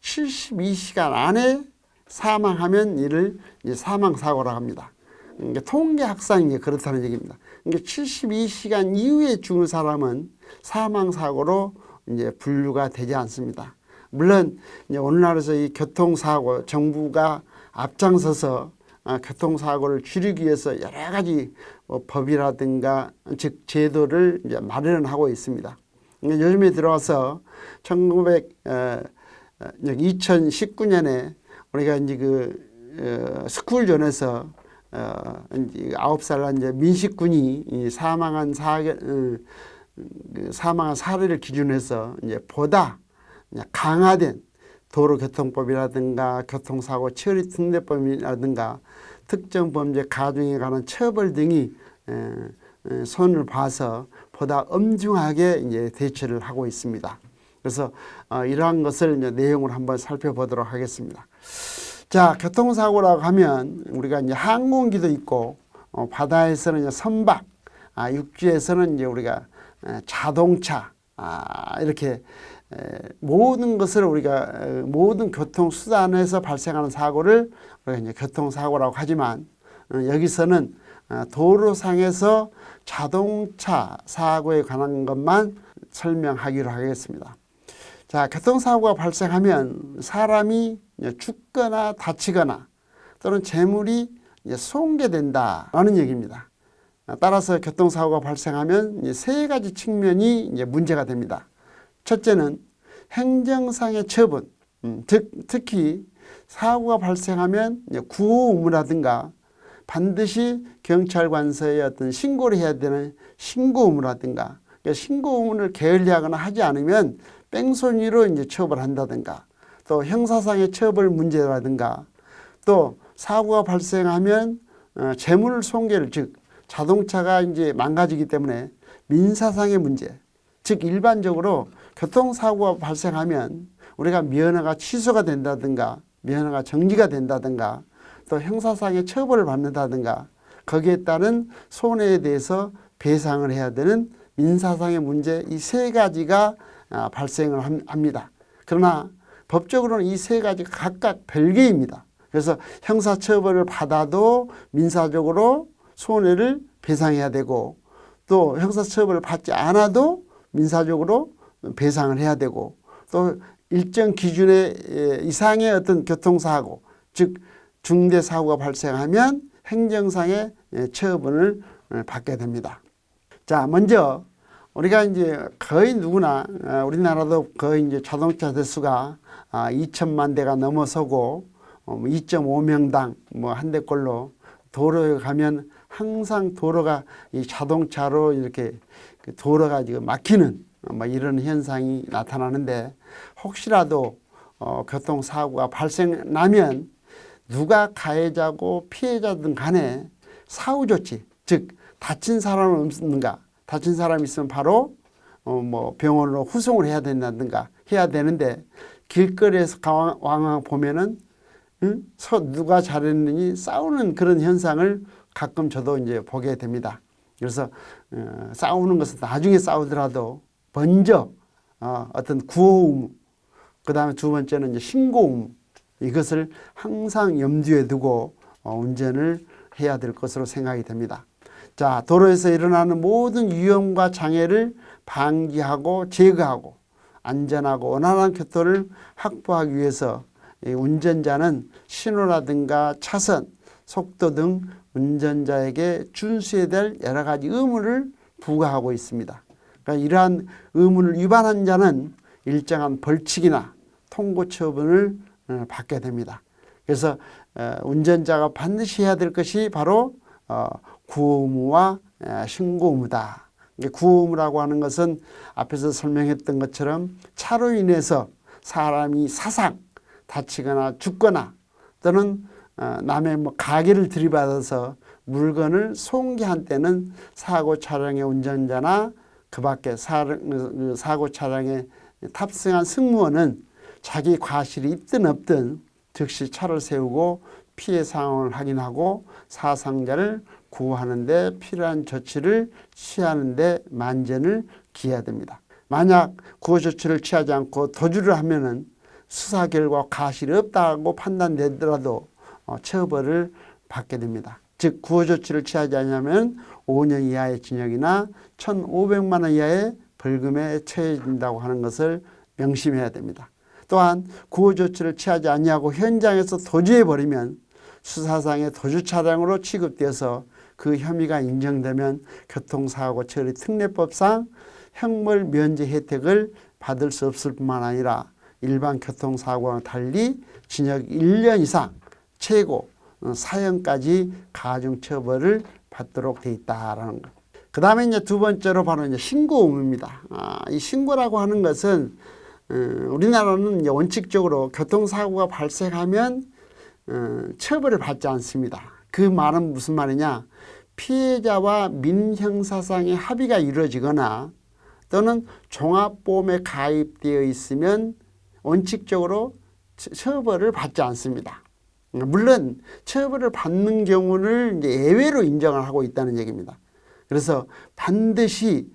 72시간 안에 사망하면 이를 이제 사망사고라 합니다. 그러니까 통계학상 이제 그렇다는 얘기입니다. 그러니까 72시간 이후에 죽은 사람은 사망사고로 이제 분류가 되지 않습니다. 물론 이제 오늘날에서 이 교통사고, 정부가 앞장서서 교통사고를 줄이기 위해서 여러 가지 법이라든가 즉 제도를 이제 마련하고 있습니다. 요즘에 들어와서 2019년에 우리가 이제 스쿨존에서 9살 난 이제 민식군이 사망한 사례를 기준으로 해서 이제 보다 강화된 도로교통법이라든가 교통사고 처리 특례법이라든가 특정 범죄 가중에 관한 처벌 등이 손을 봐서 보다 엄중하게 이제 대처를 하고 있습니다. 그래서 이러한 것을 이제 내용을 한번 살펴보도록 하겠습니다. 자, 교통사고라고 하면 우리가 이제 항공기도 있고 바다에서는 이제 선박, 육지에서는 이제 우리가 자동차, 이렇게 모든 것을 우리가 모든 교통수단에서 발생하는 사고를 우리가 이제 교통사고라고 하지만 여기서는 도로상에서 자동차 사고에 관한 것만 설명하기로 하겠습니다. 자, 교통사고가 발생하면 사람이 죽거나 다치거나 또는 재물이 손괴된다는 얘기입니다. 따라서 교통사고가 발생하면 세 가지 측면이 문제가 됩니다. 첫째는 행정상의 처분, 특히 사고가 발생하면 구호 의무라든가 반드시 경찰관서에 어떤 신고를 해야 되는 신고 의무라든가 신고 의무를 게을리하거나 하지 않으면 뺑소니로 처벌한다든가 또 형사상의 처벌 문제라든가 또 사고가 발생하면 재물 손괴를 즉 자동차가 망가지기 때문에 민사상의 문제 즉 일반적으로 교통사고가 발생하면 우리가 면허가 취소가 된다든가 면허가 정지가 된다든가 또 형사상의 처벌을 받는다든가 거기에 따른 손해에 대해서 배상을 해야 되는 민사상의 문제 이 세 가지가 발생을 합니다. 그러나 법적으로는 이 세 가지가 각각 별개입니다. 그래서 형사처벌을 받아도 민사적으로 손해를 배상해야 되고 또 형사처벌을 받지 않아도 민사적으로 배상을 해야 되고 또 일정 기준의 이상의 어떤 교통사고 즉 중대사고가 발생하면 행정상의 처분을 받게 됩니다. 자, 먼저 우리가 거의 누구나 우리나라도 거의 자동차 대수가 2천만 대가 넘어서고 2.5명당 한 대꼴로 도로에 가면 항상 도로가 이 자동차로 이렇게 도로가 지금 막히는 이런 현상이 나타나는데 혹시라도 교통사고가 발생나면 누가 가해자고 피해자든 간에 사후조치 즉 다친 사람은 없는가 다친 사람이 있으면 바로 병원으로 후송을 해야 된다든가 해야 되는데 길거리에서 왕왕 보면은 누가 잘했느니 싸우는 그런 현상을 가끔 저도 보게 됩니다. 그래서 싸우는 것은 나중에 싸우더라도 먼저 어떤 구호 의무 그 다음에 두 번째는 신고 의무 이것을 항상 염두에 두고 운전을 해야 될 것으로 생각이 됩니다. 자, 도로에서 일어나는 모든 위험과 장애를 방지하고 제거하고 안전하고 원활한 교통을 확보하기 위해서 운전자는 신호라든가 차선, 속도 등 운전자에게 준수해야 될 여러 가지 의무를 부과하고 있습니다. 그러니까 이러한 의무를 위반한 자는 일정한 벌칙이나 통고 처분을 받게 됩니다. 그래서 운전자가 반드시 해야 될 것이 바로 구호 의무와 신고 의무다. 구호 의무라고 하는 것은 앞에서 설명했던 것처럼 차로 인해서 사람이 사상, 다치거나 죽거나 또는 남의 가게를 들이받아서 물건을 손괴한 때는 사고 차량의 운전자나 그 밖에 사고 차량에 탑승한 승무원은 자기 과실이 있든 없든 즉시 차를 세우고 피해 상황을 확인하고 사상자를 구호하는 데 필요한 조치를 취하는 데 만전을 기해야 됩니다. 만약 구호 조치를 취하지 않고 도주를 하면은 수사 결과 과실이 없다고 판단되더라도 처벌을 받게 됩니다. 즉 구호 조치를 취하지 않으면 5년 이하의 징역이나 1,500만 원 이하의 벌금에 처해진다고 하는 것을 명심해야 됩니다. 또한 구호 조치를 취하지 않냐고 현장에서 도주해버리면 수사상의 도주 차량으로 취급되어서 그 혐의가 인정되면 교통사고 처리 특례법상 형벌 면제 혜택을 받을 수 없을 뿐만 아니라 일반 교통사고와 달리 징역 1년 이상 최고 사형까지 가중처벌을 받도록 되어 있다라는 것. 그 다음에 두 번째로 바로 신고 의무입니다. 이 신고라고 하는 것은 우리나라는 원칙적으로 교통사고가 발생하면 처벌을 받지 않습니다. 그 말은 무슨 말이냐? 피해자와 민형사상의 합의가 이루어지거나 또는 종합보험에 가입되어 있으면 원칙적으로 처벌을 받지 않습니다. 물론 처벌을 받는 경우를 예외로 인정을 하고 있다는 얘기입니다. 그래서 반드시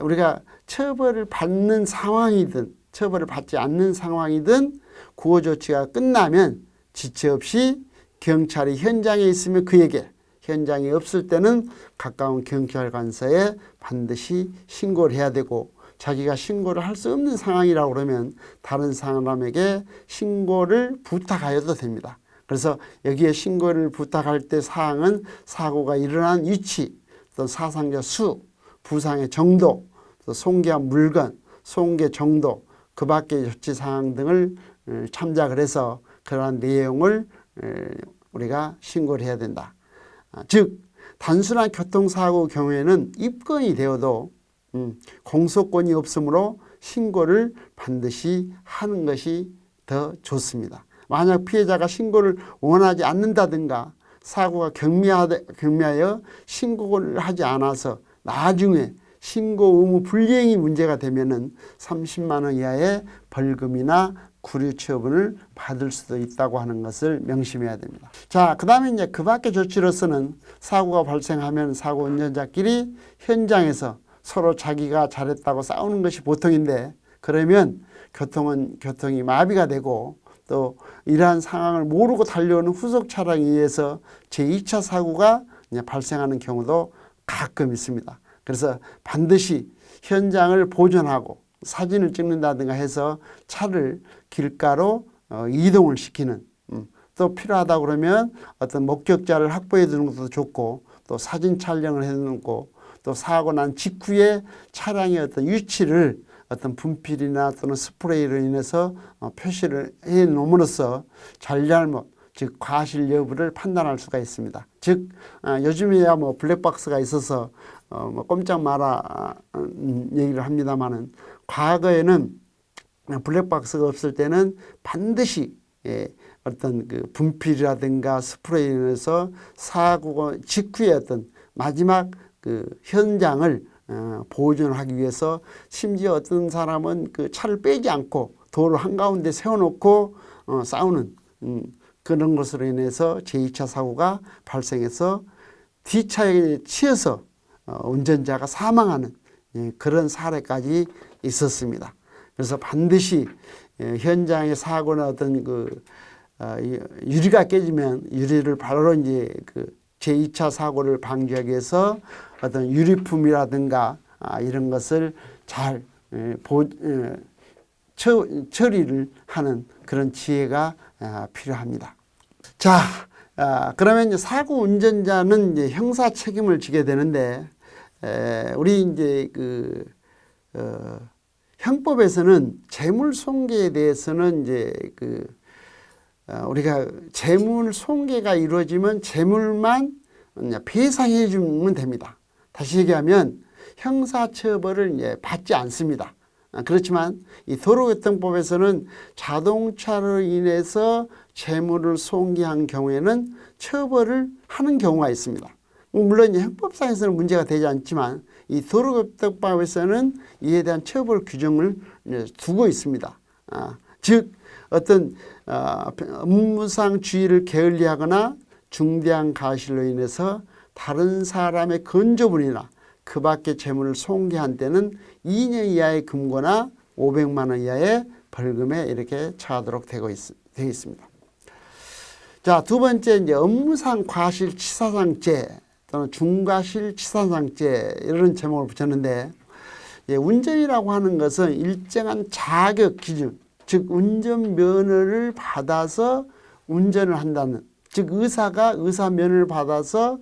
우리가 처벌을 받는 상황이든 처벌을 받지 않는 상황이든 구호 조치가 끝나면 지체 없이 경찰이 현장에 있으면 그에게 현장에 없을 때는 가까운 경찰관서에 반드시 신고를 해야 되고, 자기가 신고를 할 수 없는 상황이라고 그러면 다른 사람에게 신고를 부탁하여도 됩니다. 그래서 여기에 신고를 부탁할 때 사항은 사고가 일어난 위치, 또 사상자 수, 부상의 정도, 또 손괴한 물건, 손괴 정도, 그 밖의 조치 사항 등을 참작을 해서 그러한 내용을 우리가 신고를 해야 된다. 즉 단순한 교통사고 경우에는 입건이 되어도 공소권이 없으므로 신고를 반드시 하는 것이 더 좋습니다. 만약 피해자가 신고를 원하지 않는다든가 사고가 경미하여 신고를 하지 않아서 나중에 신고 의무 불이행이 문제가 되면은 30만 원 이하의 벌금이나 구류 처분을 받을 수도 있다고 하는 것을 명심해야 됩니다. 자, 그 다음에 이제 그 밖의 조치로서는 사고가 발생하면 사고 운전자끼리 현장에서 서로 자기가 잘했다고 싸우는 것이 보통인데, 그러면 교통이 마비가 되고 또 이러한 상황을 모르고 달려오는 후속 차량에 의해서 제2차 사고가 발생하는 경우도 가끔 있습니다. 그래서 반드시 현장을 보존하고 사진을 찍는다든가 해서 차를 길가로 이동을 시키는, 또 필요하다 그러면 어떤 목격자를 확보해 두는 것도 좋고, 또 사진 촬영을 해 놓고, 또 사고 난 직후에 차량의 어떤 위치를 어떤 분필이나 또는 스프레이로 인해서 표시를 해 놓음으로써 잘잘못, 즉 과실 여부를 판단할 수가 있습니다. 즉 요즘에야 뭐 블랙박스가 있어서 뭐 꼼짝 마라 얘기를 합니다만은, 과거에는 블랙박스가 없을 때는 반드시 어떤 그 분필이라든가 스프레이에서 사고 직후에 어떤 마지막 그 현장을 보존하기 위해서, 심지어 어떤 사람은 그 차를 빼지 않고 도로 한가운데 세워놓고 싸우는 그런 것으로 인해서 제2차 사고가 발생해서 뒷차에 치여서 운전자가 사망하는 그런 사례까지 있었습니다. 그래서 반드시 현장의 사고나 어떤 유리가 깨지면 유리를 바로 이제 그 제2차 사고를 방지하기 위해서 어떤 유리품이라든가 이런 것을 잘 처리를 하는 그런 지혜가 필요합니다. 자, 그러면 이제 사고 운전자는 이제 형사 책임을 지게 되는데, 우리 이제 형법에서는 재물 손괴에 대해서는 이제 우리가 재물 손괴가 이루어지면 재물만 배상해 주면 됩니다. 다시 얘기하면 형사처벌을 이제 받지 않습니다. 그렇지만 이 도로교통법에서는 자동차로 인해서 재물을 손괴한 경우에는 처벌을 하는 경우가 있습니다. 물론 형법상에서는 문제가 되지 않지만 이 도로교통법에서는 이에 대한 처벌 규정을 두고 있습니다. 즉 어떤 업무상 주의를 게을리하거나 중대한 과실로 인해서 다른 사람의 건조물이나 그 밖의 재물을 손괴한 때는 2년 이하의 금고나 500만 원 이하의 벌금에 이렇게 처하도록 되어 있습니다. 자, 두 번째 이제 업무상 과실치사상죄 또는 중과실치사상죄 이런 제목을 붙였는데, 운전이라고 하는 것은 일정한 자격 기준, 즉 운전면허를 받아서 운전을 한다는, 즉 의사가 의사면허를 받아서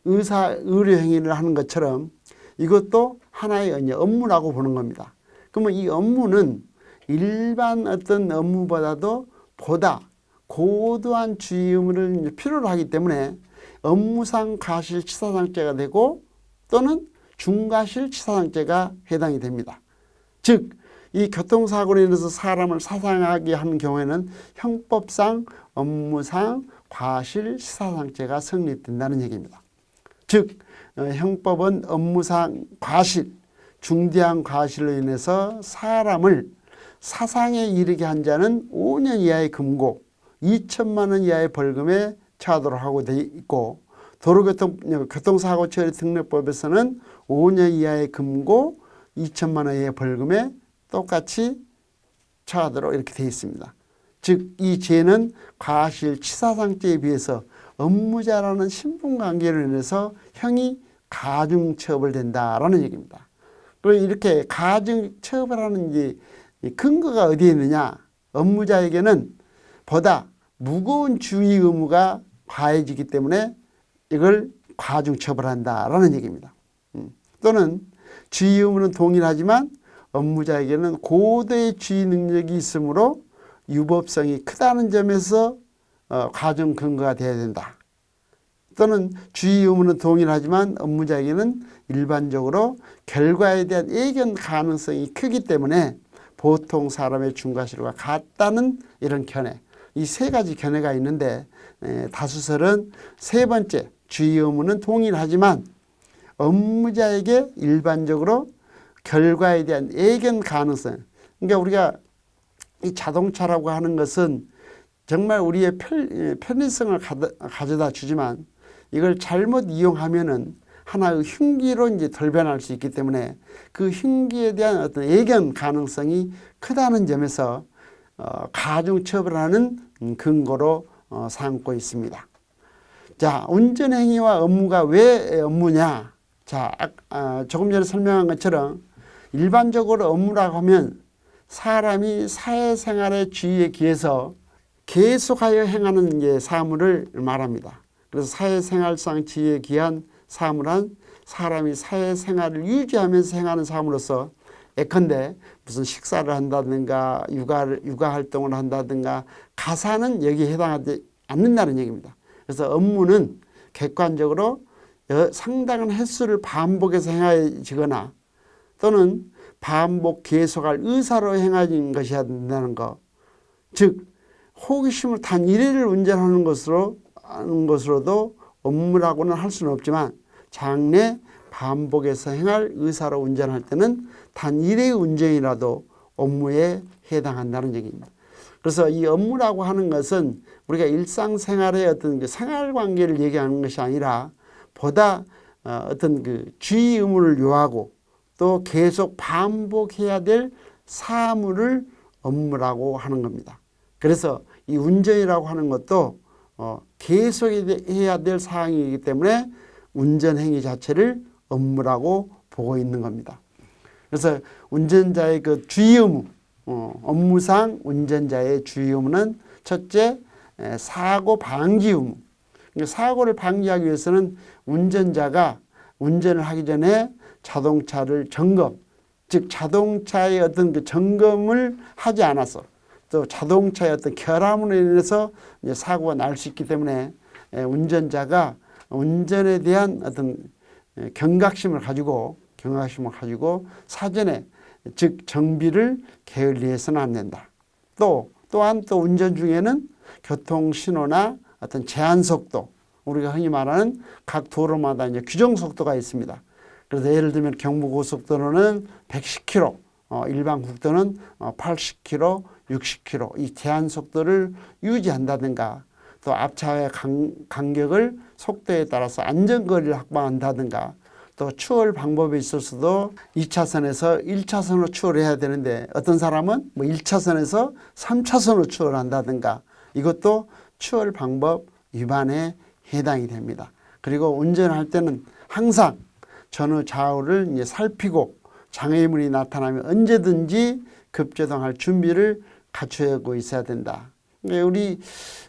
의료행위를 하는 것처럼 이것도 하나의 업무라고 보는 겁니다. 그러면 이 업무는 일반 어떤 업무보다도 보다 고도한 주의 의무를 필요로 하기 때문에 업무상 과실치사상죄가 되고 또는 중과실치사상죄가 해당이 됩니다. 즉 이 교통사고로 인해서 사람을 사상하게 하는 경우에는 형법상 업무상 과실치사상죄가 성립된다는 얘기입니다. 즉 형법은 업무상 과실, 중대한 과실로 인해서 사람을 사상에 이르게 한 자는 5년 이하의 금고, 2천만 원 이하의 벌금에 처하도록 하고 되어 있고, 교통사고 처리 특례법에서는 5년 이하의 금고, 2천만 원 이하의 벌금에 똑같이 처하도록 이렇게 되어 있습니다. 즉 이 죄는 과실치사상죄에 비해서 업무자라는 신분관계로 인해서 형이 가중처벌된다라는 얘기입니다. 그리고 이렇게 가중처벌하는 이 근거가 어디에 있느냐? 업무자에게는 보다 무거운 주의 의무가 가해지기 때문에 이걸 가중처벌한다라는 얘기입니다. 또는 주의 의무는 동일하지만 업무자에게는 고도의 주의 능력이 있으므로 유법성이 크다는 점에서 가중 근거가 되어야 된다. 또는 주의 의무는 동일하지만 업무자에게는 일반적으로 결과에 대한 예견 가능성이 크기 때문에 보통 사람의 중과실과 같다는 이런 견해. 이 세 가지 견해가 있는데 다수설은 세 번째 주의 의무는 동일하지만 업무자에게 일반적으로 결과에 대한 예견 가능성. 그러니까 우리가 이 자동차라고 하는 것은 정말 우리의 편리성을 가져다 주지만 이걸 잘못 이용하면은 하나의 흉기로 이제 돌변할 수 있기 때문에 그 흉기에 대한 어떤 예견 가능성이 크다는 점에서 가중처벌하는 근거로 삼고 있습니다. 자, 운전행위와 업무가 왜 업무냐? 자, 조금 전에 설명한 것처럼 일반적으로 업무라고 하면 사람이 사회생활의 주의에 기해서 계속하여 행하는 사무를 말합니다. 그래서 사회생활상 지위에 기한 사무란 사람이 사회생활을 유지하면서 행하는 사무로서 예컨대 무슨 식사를 한다든가 육아활동을 한다든가 가사는 여기에 해당하지 않는다는 얘기입니다. 그래서 업무는 객관적으로 상당한 횟수를 반복해서 행해지거나 또는 반복 계속할 의사로 행하는 것이어야 된다는 것. 즉 호기심을 단 1회를 운전하는 것으로도 업무라고는 할 수는 없지만 장래 반복해서 행할 의사로 운전할 때는 단 1회의 운전이라도 업무에 해당한다는 얘기입니다. 그래서 이 업무라고 하는 것은 우리가 일상생활의 어떤 그 생활관계를 얘기하는 것이 아니라 보다 어떤 그 주의 의무를 요하고 또 계속 반복해야 될 사무를 업무라고 하는 겁니다. 그래서 이 운전이라고 하는 것도 계속해야 될 사항이기 때문에 운전행위 자체를 업무라고 보고 있는 겁니다. 그래서 운전자의 그 주의 의무, 업무상 운전자의 주의 의무는 첫째, 사고 방지 의무. 그러니까 사고를 방지하기 위해서는 운전자가 운전을 하기 전에 자동차를 점검, 즉 자동차의 어떤 그 점검을 하지 않아서 또 자동차의 어떤 결함으로 인해서 이제 사고가 날 수 있기 때문에 운전자가 운전에 대한 어떤 경각심을 가지고 사전에 즉 정비를 게을리해서는 안 된다. 또한 운전 중에는 교통신호나 어떤 제한 속도, 우리가 흔히 말하는 각 도로마다 이제 규정 속도가 있습니다. 그래서 예를 들면 경부고속도로는 110km, 일반 국도는 80km, 60km 이 제한 속도를 유지한다든가 또 앞차와의 간격을 속도에 따라서 안전거리를 확보한다든가 또 추월 방법에 있어서도 2차선에서 1차선으로 추월해야 되는데 어떤 사람은 뭐 1차선에서 3차선으로 추월한다든가 이것도 추월 방법 위반에 해당이 됩니다. 그리고 운전할 때는 항상 전후 좌우를 이제 살피고 장애물이 나타나면 언제든지 급제동할 준비를 갖추고 있어야 된다. 우리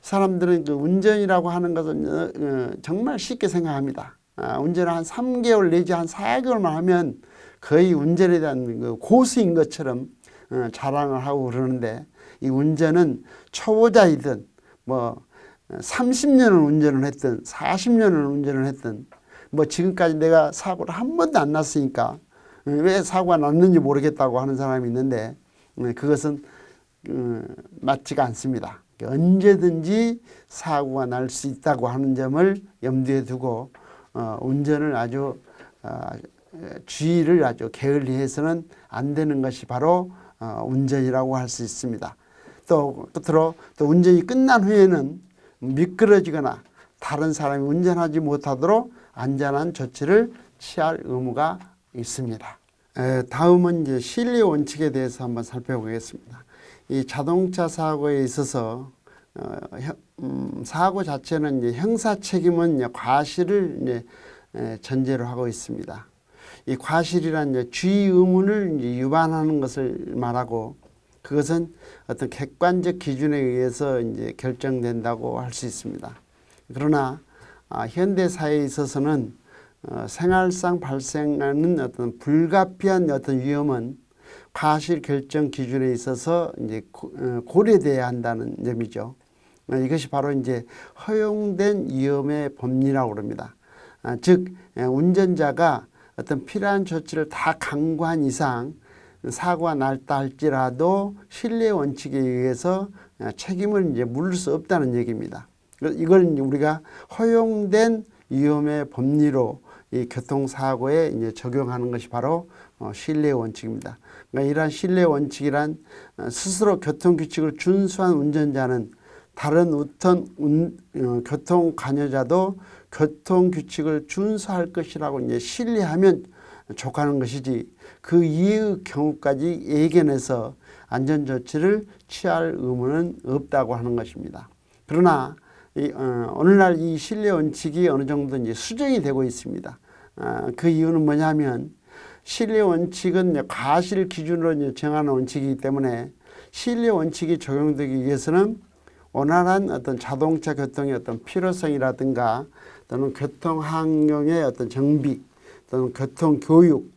사람들은 그 운전이라고 하는 것은 정말 쉽게 생각합니다. 운전을 한 3개월 내지 한 4개월만 하면 거의 운전에 대한 그 고수인 것처럼 자랑을 하고 그러는데 이 운전은 초보자이든 뭐 30년을 운전을 했든 40년을 운전을 했든 뭐 지금까지 내가 사고를 한 번도 안 났으니까 왜 사고가 났는지 모르겠다고 하는 사람이 있는데 그것은 맞지가 않습니다. 언제든지 사고가 날 수 있다고 하는 점을 염두에 두고 운전을 아주 주의를 아주 게을리해서는 안 되는 것이 바로 운전이라고 할 수 있습니다. 또 끝으로 또 운전이 끝난 후에는 미끄러지거나 다른 사람이 운전하지 못하도록 안전한 조치를 취할 의무가 있습니다. 다음은 이제 신뢰 원칙에 대해서 한번 살펴보겠습니다. 이 자동차 사고에 있어서 사고 자체는 이제 형사 책임은 이제 과실을 이제 전제로 하고 있습니다. 이 과실이란 이제 주의 의문을 이제 위반하는 것을 말하고, 그것은 어떤 객관적 기준에 의해서 이제 결정된다고 할 수 있습니다. 그러나 현대 사회에 있어서는 생활상 발생하는 어떤 불가피한 어떤 위험은 과실 결정 기준에 있어서 이제 고려돼야 한다는 점이죠. 이것이 바로 이제 허용된 위험의 법리라고 합니다. 즉 운전자가 어떤 필요한 조치를 다 강구한 이상 사고가 났다 할지라도 신뢰 원칙에 의해서 책임을 이제 물을 수 없다는 얘기입니다. 이걸 우리가 허용된 위험의 법리로 이 교통사고에 이제 적용하는 것이 바로 신뢰 원칙입니다. 그러니까 이러한 신뢰 원칙이란 스스로 교통규칙을 준수한 운전자는 다른 어떤 교통 관여자도 교통규칙을 준수할 것이라고 이제 신뢰하면 족하는 것이지, 그 이의 경우까지 예견해서 안전조치를 취할 의무는 없다고 하는 것입니다. 그러나 오늘날 이 신뢰 원칙이 어느 정도 이제 수정이 되고 있습니다. 그 이유는 뭐냐면, 신뢰 원칙은 과실 기준으로 이제 정하는 원칙이기 때문에 신뢰 원칙이 적용되기 위해서는 원활한 어떤 자동차 교통의 어떤 필요성이라든가 또는 교통 환경의 어떤 정비 또는 교통 교육,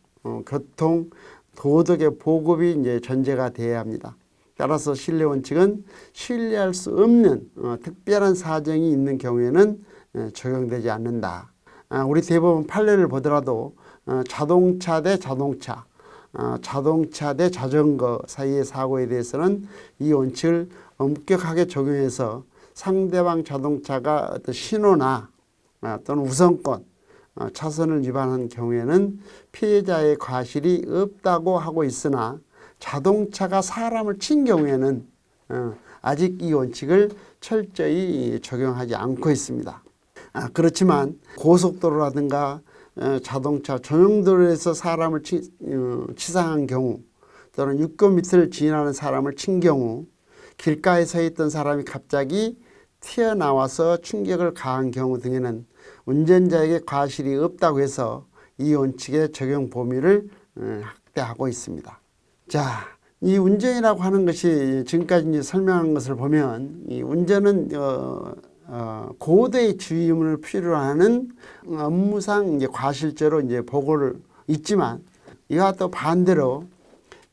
교통 도덕의 보급이 이제 전제가 되어야 합니다. 따라서 신뢰 원칙은 신뢰할 수 없는 특별한 사정이 있는 경우에는 적용되지 않는다. 우리 대법원 판례를 보더라도 자동차 대 자동차, 자동차 대 자전거 사이의 사고에 대해서는 이 원칙을 엄격하게 적용해서 상대방 자동차가 어떤 신호나 또는 우선권, 차선을 위반한 경우에는 피해자의 과실이 없다고 하고 있으나, 자동차가 사람을 친 경우에는 아직 이 원칙을 철저히 적용하지 않고 있습니다. 그렇지만 고속도로라든가 자동차 전용도로에서 사람을 치상한 경우, 또는 6km를 지나는 사람을 친 경우, 길가에 서 있던 사람이 갑자기 튀어나와서 충격을 가한 경우 등에는 운전자에게 과실이 없다고 해서 이 원칙의 적용 범위를 확대하고 있습니다. 자, 이 운전이라고 하는 것이 지금까지 이제 설명한 것을 보면, 이 운전은 고도의 주의를 필요로 하는 업무상 이제 과실죄로 이제 보고를 있지만, 이와 또 반대로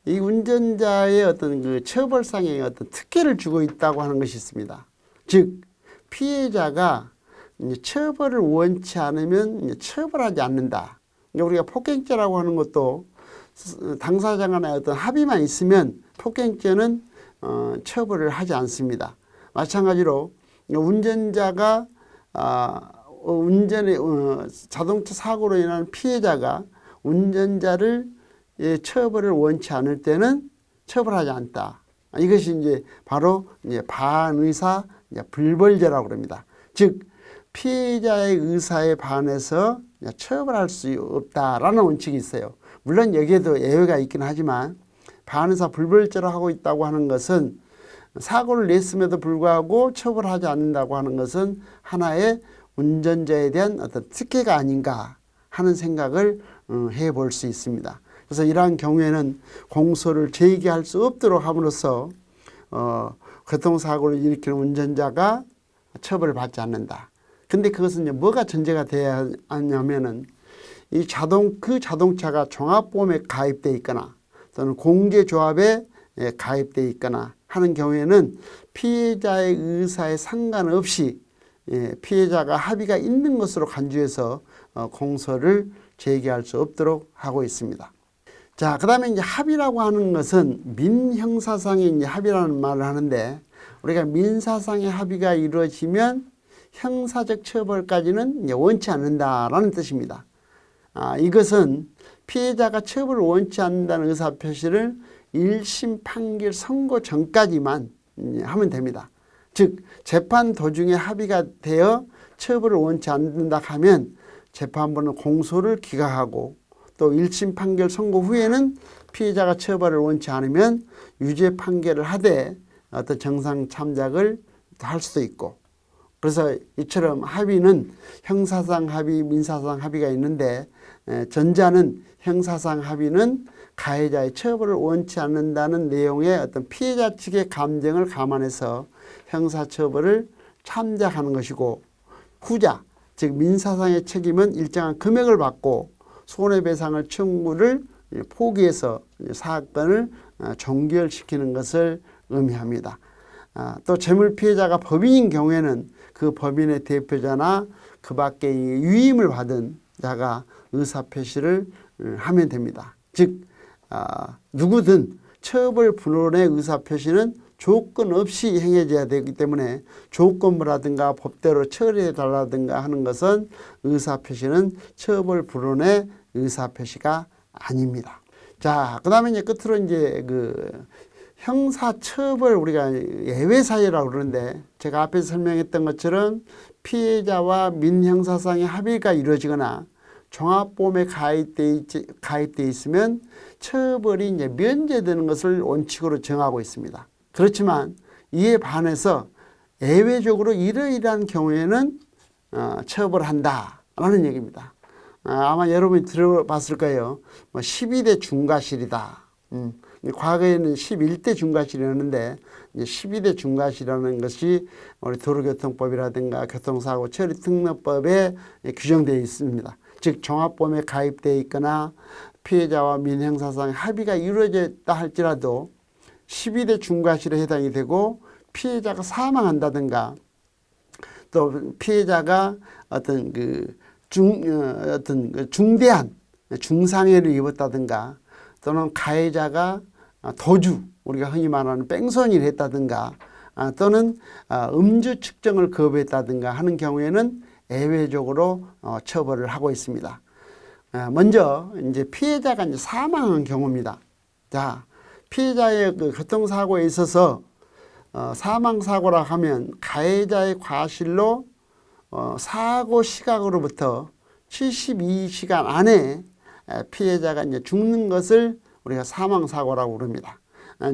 이 운전자의 어떤 그 처벌상의 어떤 특혜를 주고 있다고 하는 것이 있습니다. 즉 피해자가 이제 처벌을 원치 않으면 이제 처벌하지 않는다. 그러니까 우리가 폭행죄라고 하는 것도 당사자 간의 어떤 합의만 있으면 폭행죄는 처벌을 하지 않습니다. 마찬가지로 운전자가 자동차 사고로 인한 피해자가 운전자를 처벌을 원치 않을 때는 처벌하지 않다. 이것이 이제 바로 이제 반의사 불벌죄라고 합니다. 즉 피해자의 의사에 반해서 처벌할 수 없다라는 원칙이 있어요. 물론 여기에도 예외가 있긴 하지만, 반의사 불벌죄로 하고 있다고 하는 것은 사고를 냈음에도 불구하고 처벌하지 않는다고 하는 것은 하나의 운전자에 대한 어떤 특혜가 아닌가 하는 생각을 해볼 수 있습니다. 그래서 이러한 경우에는 공소를 제기할 수 없도록 함으로써 교통사고를 일으키는 운전자가 처벌을 받지 않는다. 근데 그것은 이제 뭐가 전제가 되어야 하냐면은 그 자동차가 종합보험에 가입되어 있거나 또는 공제조합에 가입되어 있거나 하는 경우에는 피해자의 의사에 상관없이 피해자가 합의가 있는 것으로 간주해서 공소를 제기할 수 없도록 하고 있습니다. 자, 그 다음에 이제 합의라고 하는 것은 민형사상의 이제 합의라는 말을 하는데, 우리가 민사상의 합의가 이루어지면 형사적 처벌까지는 이제 원치 않는다라는 뜻입니다. 이것은 피해자가 처벌을 원치 않는다는 의사표시를 1심 판결 선고 전까지만 하면 됩니다. 즉 재판 도중에 합의가 되어 처벌을 원치 않는다 하면 재판부는 공소를 기각하고, 또 1심 판결 선고 후에는 피해자가 처벌을 원치 않으면 유죄 판결을 하되 어떤 정상 참작을 할 수도 있고. 그래서 이처럼 합의는 형사상 합의, 민사상 합의가 있는데 전자는 형사상 합의는 가해자의 처벌을 원치 않는다는 내용의 어떤 피해자 측의 감정을 감안해서 형사처벌을 참작하는 것이고, 후자 즉 민사상의 책임은 일정한 금액을 받고 손해배상을 청구를 포기해서 사건을 종결시키는 것을 의미합니다. 또 재물 피해자가 법인인 경우에는 그 법인의 대표자나 그 밖에 위임을 받은 자가 의사표시를 하면 됩니다. 즉 누구든 처벌 불원의 의사표시는 조건 없이 행해져야 되기 때문에 조건부라든가 법대로 처리해 달라든가 하는 것은 의사표시는 처벌 불원의 의사표시가 아닙니다. 자, 그다음에 이제 끝으로 이제 그 형사처벌, 우리가 예외 사유라고 그러는데, 제가 앞에서 설명했던 것처럼 피해자와 민형사상의 합의가 이루어지거나 종합보험에 가입돼 있으면 처벌이 이제 면제되는 것을 원칙으로 정하고 있습니다. 그렇지만 이에 반해서 예외적으로 이러이러한 경우에는 처벌한다라는 얘기입니다. 아마 여러분이 들어봤을 거예요. 12대 중과실이다. 과거에는 11대 중과실이었는데 이제 12대 중과실이라는 것이 우리 도로교통법이라든가 교통사고 처리특례법에 규정되어 있습니다. 즉 종합보험에 가입되어 있거나 피해자와 민형사상 합의가 이루어졌다 할지라도 12대 중과실에 해당이 되고, 피해자가 사망한다든가 또 피해자가 어떤 중대한 중상해를 입었다든가 또는 가해자가 도주, 우리가 흔히 말하는 뺑소니를 했다든가 또는 음주 측정을 거부했다든가 하는 경우에는 예외적으로 처벌을 하고 있습니다. 먼저 이제 피해자가 이제 사망한 경우입니다. 자, 피해자의 그 교통사고에 있어서 사망사고라 하면 가해자의 과실로 사고 시각으로부터 72시간 안에 피해자가 이제 죽는 것을 우리가 사망사고라고 부릅니다.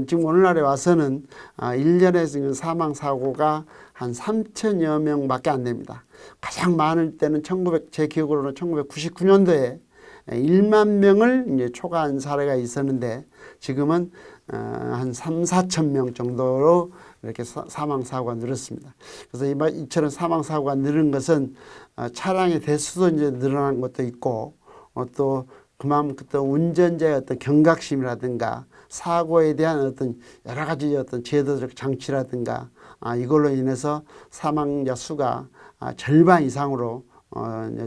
지금 오늘날에 와서는 1년에 사망사고가 한 3천여 명밖에 안 됩니다. 가장 많을 때는 제 기억으로는 1999년도에 1만 명을 이제 초과한 사례가 있었는데, 지금은 한 3, 4천 명 정도로 이렇게 사망사고가 늘었습니다. 그래서 이처럼 사망사고가 늘은 것은 차량의 대수도 이제 늘어난 것도 있고, 또 그만큼 또 운전자의 어떤 경각심이라든가 사고에 대한 어떤 여러 가지 어떤 제도적 장치라든가 이걸로 인해서 사망자 수가 절반 이상으로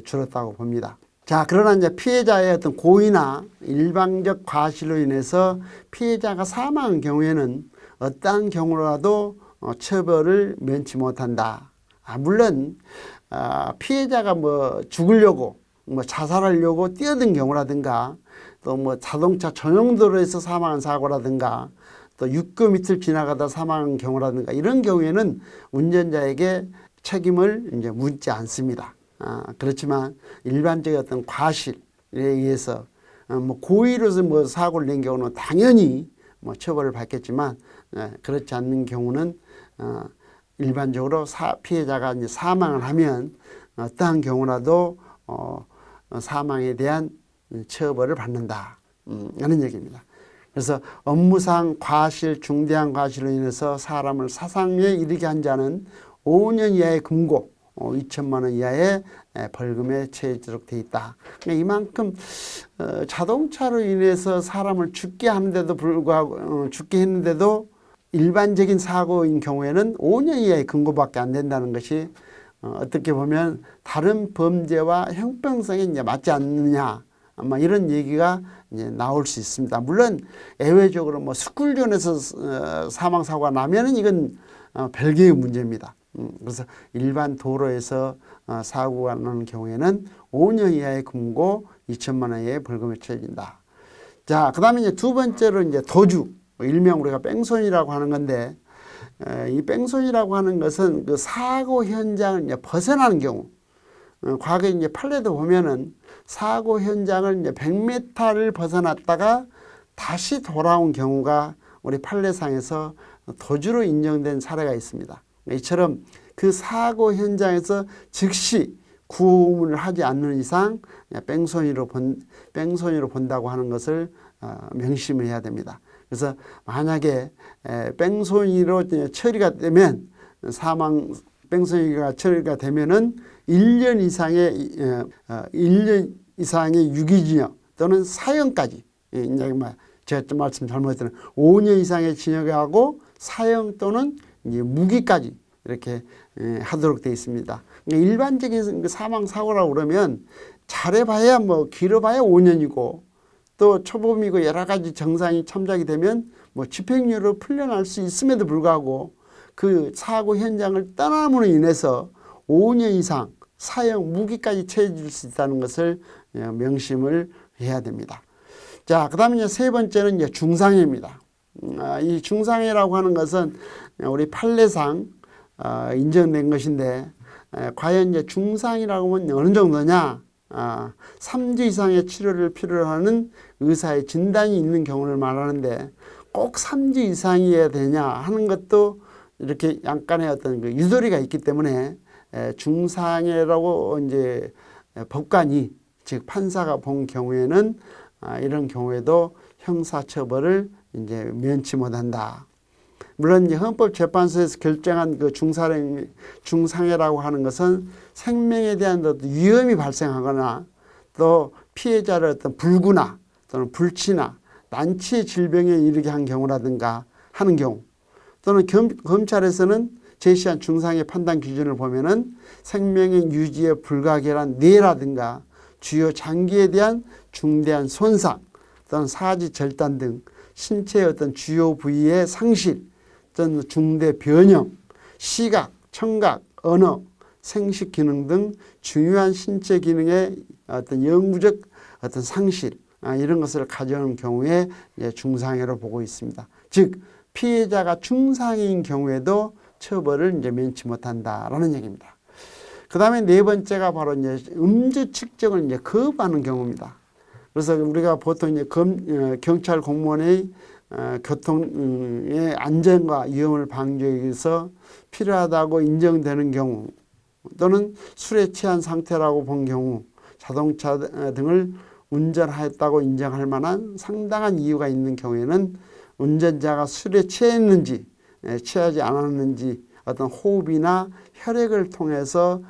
줄었다고 봅니다. 자, 그러나 이제 피해자의 어떤 고의나 일방적 과실로 인해서 피해자가 사망한 경우에는 어떠한 경우라도 처벌을 면치 못한다. 물론 피해자가 죽으려고 자살하려고 뛰어든 경우라든가 또 자동차 전용도로에서 사망한 사고라든가 또 육교 밑을 지나가다 사망한 경우라든가 이런 경우에는 운전자에게 책임을 이제 묻지 않습니다. 그렇지만 일반적인 어떤 과실에 의해서 고의로서 사고를 낸 경우는 당연히 처벌을 받겠지만, 그렇지 않는 경우는 일반적으로 피해자가 이제 사망을 하면 어떠한 경우라도 사망에 대한 처벌을 받는다 하는 얘기입니다. 그래서 업무상 과실, 중대한 과실로 인해서 사람을 사상에 이르게 한 자는 5년 이하의 금고, 2천만 원 이하의 벌금에 처해지도록 되어 있다. 그러니까 이만큼 자동차로 인해서 사람을 죽게 하는데도 불구하고 죽게 했는데도 일반적인 사고인 경우에는 5년 이하의 금고밖에 안 된다는 것이 어떻게 보면 다른 범죄와 형평성에 이제 맞지 않느냐, 아마 이런 얘기가 이제 나올 수 있습니다. 물론 예외적으로 스쿨존에서 사망 사고가 나면은 이건 별개의 문제입니다. 그래서 일반 도로에서 사고가 나는 경우에는 5년 이하의 금고, 2천만 원 이하의 벌금에 처해진다. 자, 그다음에 이제 두 번째로 이제 도주, 일명 우리가 뺑소니라고 하는 건데, 이 뺑소니라고 하는 것은 그 사고 현장을 이제 벗어나는 경우, 과거에 이제 판례도 보면은 사고 현장을 이제 100m를 벗어났다가 다시 돌아온 경우가 우리 판례상에서 도주로 인정된 사례가 있습니다. 이처럼 그 사고 현장에서 즉시 구호문을 하지 않는 이상 뺑소니로 본다고 하는 것을 명심을 해야 됩니다. 그래서 만약에 뺑소니로 처리가 되면 뺑소니가 처리가 되면은 1년 이상의 유기징역 또는 사형까지, 이제 제가 좀 말씀 잘못했더니 5년 이상의 징역하고 사형 또는 이제 무기까지 이렇게 하도록 되어 있습니다. 그러니까 일반적인 사망 사고라고 그러면 잘해봐야 뭐 길어봐야 5년이고 또 초범이고 여러 가지 정상이 참작이 되면 뭐 집행유예로 풀려날 수 있음에도 불구하고 그 사고 현장을 떠남으로 인해서 5년 이상 사형 무기까지 처해질 수 있다는 것을 명심을 해야 됩니다. 자, 그 다음에 세 번째는 이제 중상해입니다. 이 중상해라고 하는 것은 우리 판례상 인정된 것인데, 과연 이제 중상이라고 하면 어느 정도냐? 3주 이상의 치료를 필요로 하는 의사의 진단이 있는 경우를 말하는데, 꼭 3주 이상이어야 되냐 하는 것도 이렇게 약간의 어떤 그 유도리가 있기 때문에 중상해라고 이제 법관이, 즉 판사가 본 경우에는 이런 경우에도 형사처벌을 이제 면치 못한다. 물론 이제 헌법재판소에서 결정한 그 중상해라고 하는 것은 생명에 대한 위험이 발생하거나 또 피해자를 어떤 불구나 또는 불치나 난치의 질병에 이르게 한 경우라든가 하는 경우, 또는 검찰에서는 제시한 중상해 판단 기준을 보면은 생명의 유지에 불가결한 뇌라든가 주요 장기에 대한 중대한 손상 또는 사지 절단 등 신체의 어떤 주요 부위의 상실 또는 중대 변형, 시각, 청각, 언어, 생식 기능 등 중요한 신체 기능의 어떤 영구적 어떤 상실, 이런 것을 가져오는 경우에 중상해로 보고 있습니다. 즉 피해자가 중상해인 경우에도 처벌을 이제 면치 못한다라는 얘기입니다. 그 다음에 네 번째가 바로 이제 음주 측정을 이제 거부하는 경우입니다. 그래서 우리가 보통 이제 경찰 공무원의 교통의 안전과 위험을 방지하기 위해서 필요하다고 인정되는 경우, 또는 술에 취한 상태라고 본 경우, 자동차 등을 운전하였다고 인정할 만한 상당한 이유가 있는 경우에는 운전자가 술에 취했는지 취하지 않았는지 어떤 호흡이나 혈액을 통해서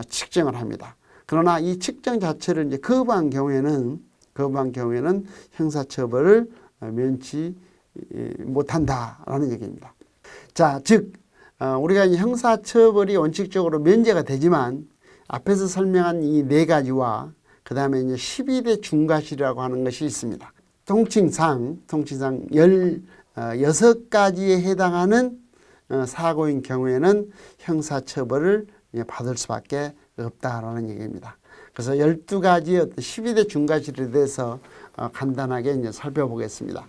측정을 합니다. 그러나 이 측정 자체를 이제 거부한 경우에는 형사처벌을 면치 못한다라는 얘기입니다. 자, 즉 우리가 이 형사처벌이 원칙적으로 면제가 되지만 앞에서 설명한 이 네 가지와 그 다음에 이제 12대 중과실이라고 하는 것이 있습니다. 통칭상 16가지에 해당하는 사고인 경우에는 형사처벌을 받을 수밖에 없다라는 얘기입니다. 그래서 12가지의 어떤 12대 중과실에 대해서 간단하게 이제 살펴보겠습니다.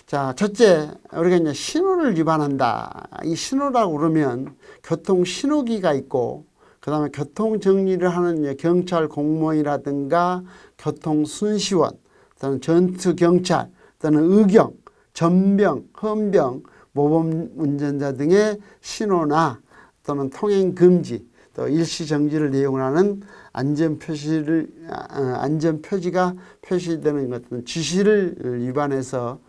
자, 첫째, 우리가 이제 신호를 위반한다. 이 신호라고 그러면 교통 신호기가 있고, 그 다음에 교통 정리를 하는 이제 경찰 공무원이라든가 교통 순시원, 또는 전투 경찰, 또는 의경, 전병, 헌병, 모범 운전자 등의 신호나 또는 통행 금지, 또 일시 정지를 내용하는 안전표지가 표시되는 어떤 지시를 위반해서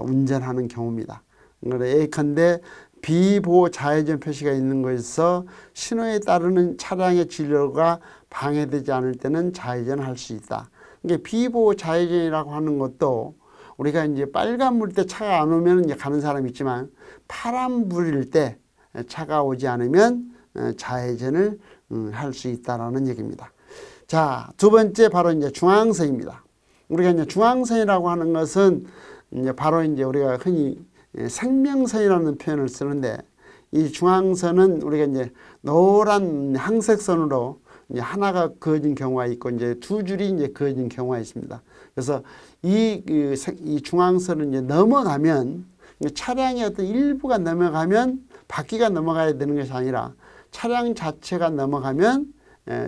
운전하는 경우입니다. 예컨대 비보호 좌회전 표시가 있는 곳에서 신호에 따르는 차량의 진로가 방해되지 않을 때는 좌회전을 할 수 있다. 그러니까 비보호 좌회전이라고 하는 것도 우리가 이제 빨간불 때 차가 안 오면 이제 가는 사람이 있지만 파란불일 때 차가 오지 않으면 좌회전을 할 수 있다라는 얘기입니다. 자, 두 번째 바로 이제 중앙선입니다. 우리가 이제 중앙선이라고 하는 것은 이제 바로 이제 우리가 흔히 생명선이라는 표현을 쓰는데, 이 중앙선은 우리가 이제 노란 항색선으로 이제 하나가 그어진 경우가 있고 이제 두 줄이 이제 그어진 경우가 있습니다. 그래서 이 중앙선을 이제 넘어가면, 차량의 어떤 일부가 넘어가면 바퀴가 넘어가야 되는 것이 아니라 차량 자체가 넘어가면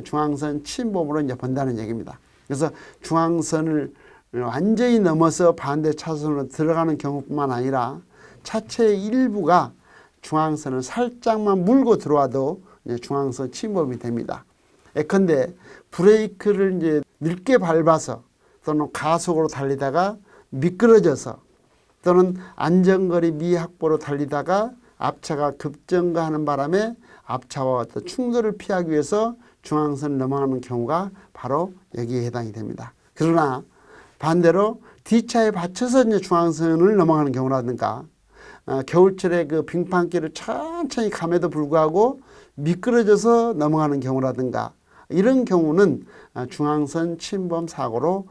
중앙선 침범으로 이제 본다는 얘기입니다. 그래서 중앙선을 완전히 넘어서 반대 차선으로 들어가는 경우뿐만 아니라 차체의 일부가 중앙선을 살짝만 물고 들어와도 이제 중앙선 침범이 됩니다. 예컨대 브레이크를 이제 늦게 밟아서 또는 가속으로 달리다가 미끄러져서 또는 안전거리 미확보로 달리다가 앞차가 급정거하는 바람에 앞차와 어떤 충돌을 피하기 위해서 중앙선을 넘어가는 경우가 바로 여기에 해당이 됩니다. 그러나 반대로 뒷차에 받쳐서 이제 중앙선을 넘어가는 경우라든가 겨울철에 그 빙판길을 천천히 감에도 불구하고 미끄러져서 넘어가는 경우라든가 이런 경우는 중앙선 침범 사고로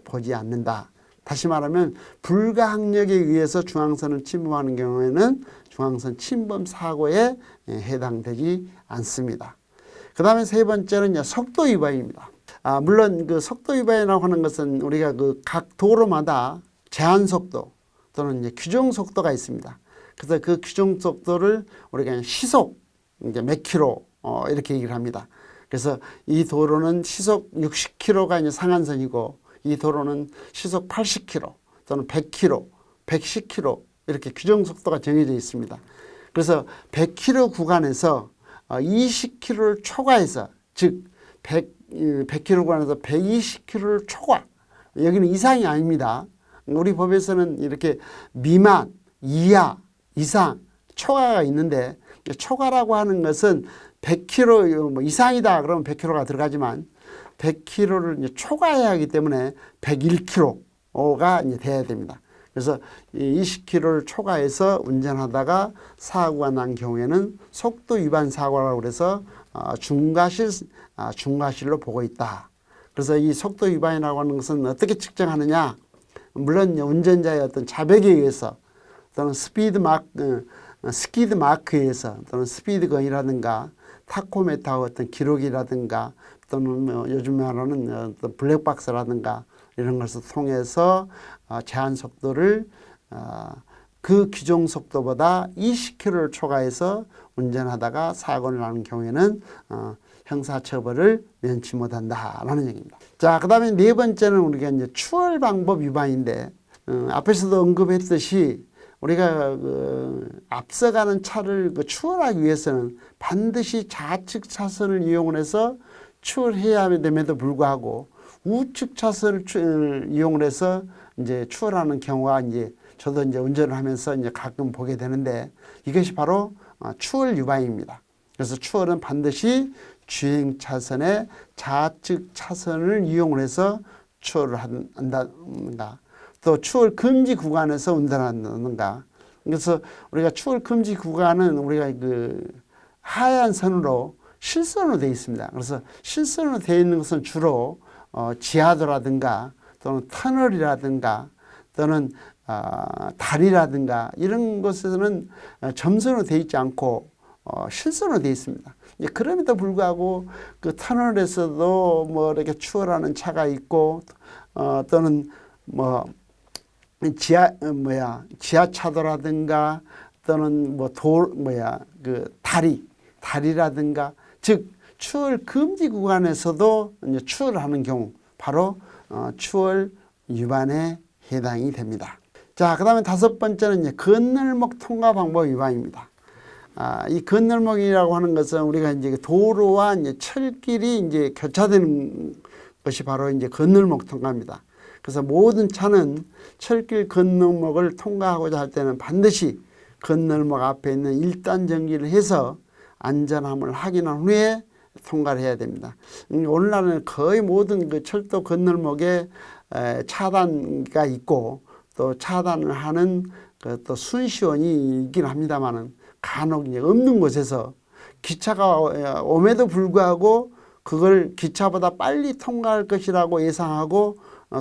보지 않는다. 다시 말하면 불가항력에 의해서 중앙선을 침범하는 경우에는 중앙선 침범 사고에 해당되지 않습니다. 그 다음에 세 번째는 속도 위반입니다. 물론 그 속도 위반이라고 하는 것은 우리가 그 각 도로마다 제한 속도 또는 이제 규정 속도가 있습니다. 그래서 그 규정 속도를 우리가 시속 이제 몇 킬로 이렇게 얘기를 합니다. 그래서 이 도로는 시속 60km가 이제 상한선이고 이 도로는 시속 80km 또는 100km, 110km 이렇게 규정 속도가 정해져 있습니다. 그래서 100km 구간에서 20km를 초과해서 즉 100km 구간에서 120km를 초과 여기는 이상이 아닙니다. 우리 법에서는 이렇게 미만, 이하, 이상, 초과가 있는데 초과라고 하는 것은 100km 이상이다 그러면 100km가 들어가지만 100km를 이제 초과해야 하기 때문에 101km가 이제 돼야 됩니다. 그래서 20km를 초과해서 운전하다가 사고가 난 경우에는 속도 위반 사고라고 그래서 중과실로 보고 있다. 그래서 이 속도 위반이라고 하는 것은 어떻게 측정하느냐? 물론 운전자의 어떤 자백에 의해서 또는 스키드 마크에 의해서 또는 스피드건이라든가 타코메타 어떤 기록이라든가 또는 요즘 말하는 어떤 블랙박스라든가 이런 것을 통해서 제한 속도를 그 규정 속도보다 20km를 초과해서 운전하다가 사고를 나는 경우에는 형사처벌을 면치 못한다라는 얘기입니다. 자, 그 다음에 네 번째는 우리가 이제 추월 방법 위반인데 앞에서도 언급했듯이 우리가 앞서가는 차를 추월하기 위해서는 반드시 좌측 차선을 이용을 해서 추월해야 됨에도 불구하고 우측 차선을 이용을 해서 이제 추월하는 경우가 이제 저도 이제 운전을 하면서 이제 가끔 보게 되는데 이것이 바로 추월 위반입니다. 그래서 추월은 반드시 주행 차선의 좌측 차선을 이용을 해서 추월을 한다든가 또 추월 금지 구간에서 운전한다든가. 그래서 우리가 추월 금지 구간은 우리가 그 하얀 선으로 실선으로 되어 있습니다. 그래서 실선으로 되어 있는 것은 주로 지하도라든가 또는 터널이라든가 또는 다리라든가 이런 곳에서는 점선으로 되어 있지 않고 실선으로 되어 있습니다. 그럼에도 불구하고 그 터널에서도 뭐 이렇게 추월하는 차가 있고 또는 뭐 지하차도라든가 또는 그 다리라든가 즉 추월 금지 구간에서도 이제 추월하는 경우 바로 추월 위반에 해당이 됩니다. 자, 그다음에 다섯 번째는 이제 건널목 통과 방법 위반입니다. 이 건널목이라고 하는 것은 우리가 이제 도로와 이제 철길이 이제 교차되는 것이 바로 이제 건널목 통과입니다. 그래서 모든 차는 철길 건널목을 통과하고자 할 때는 반드시 건널목 앞에 있는 1단 정지를 해서 안전함을 확인한 후에 통과를 해야 됩니다. 오늘날은 거의 모든 그 철도 건널목에 차단가 있고 또 차단을 하는 그 또 순시원이 있긴 합니다만은 간혹 이제 없는 곳에서 기차가 옴에도 불구하고 그걸 기차보다 빨리 통과할 것이라고 예상하고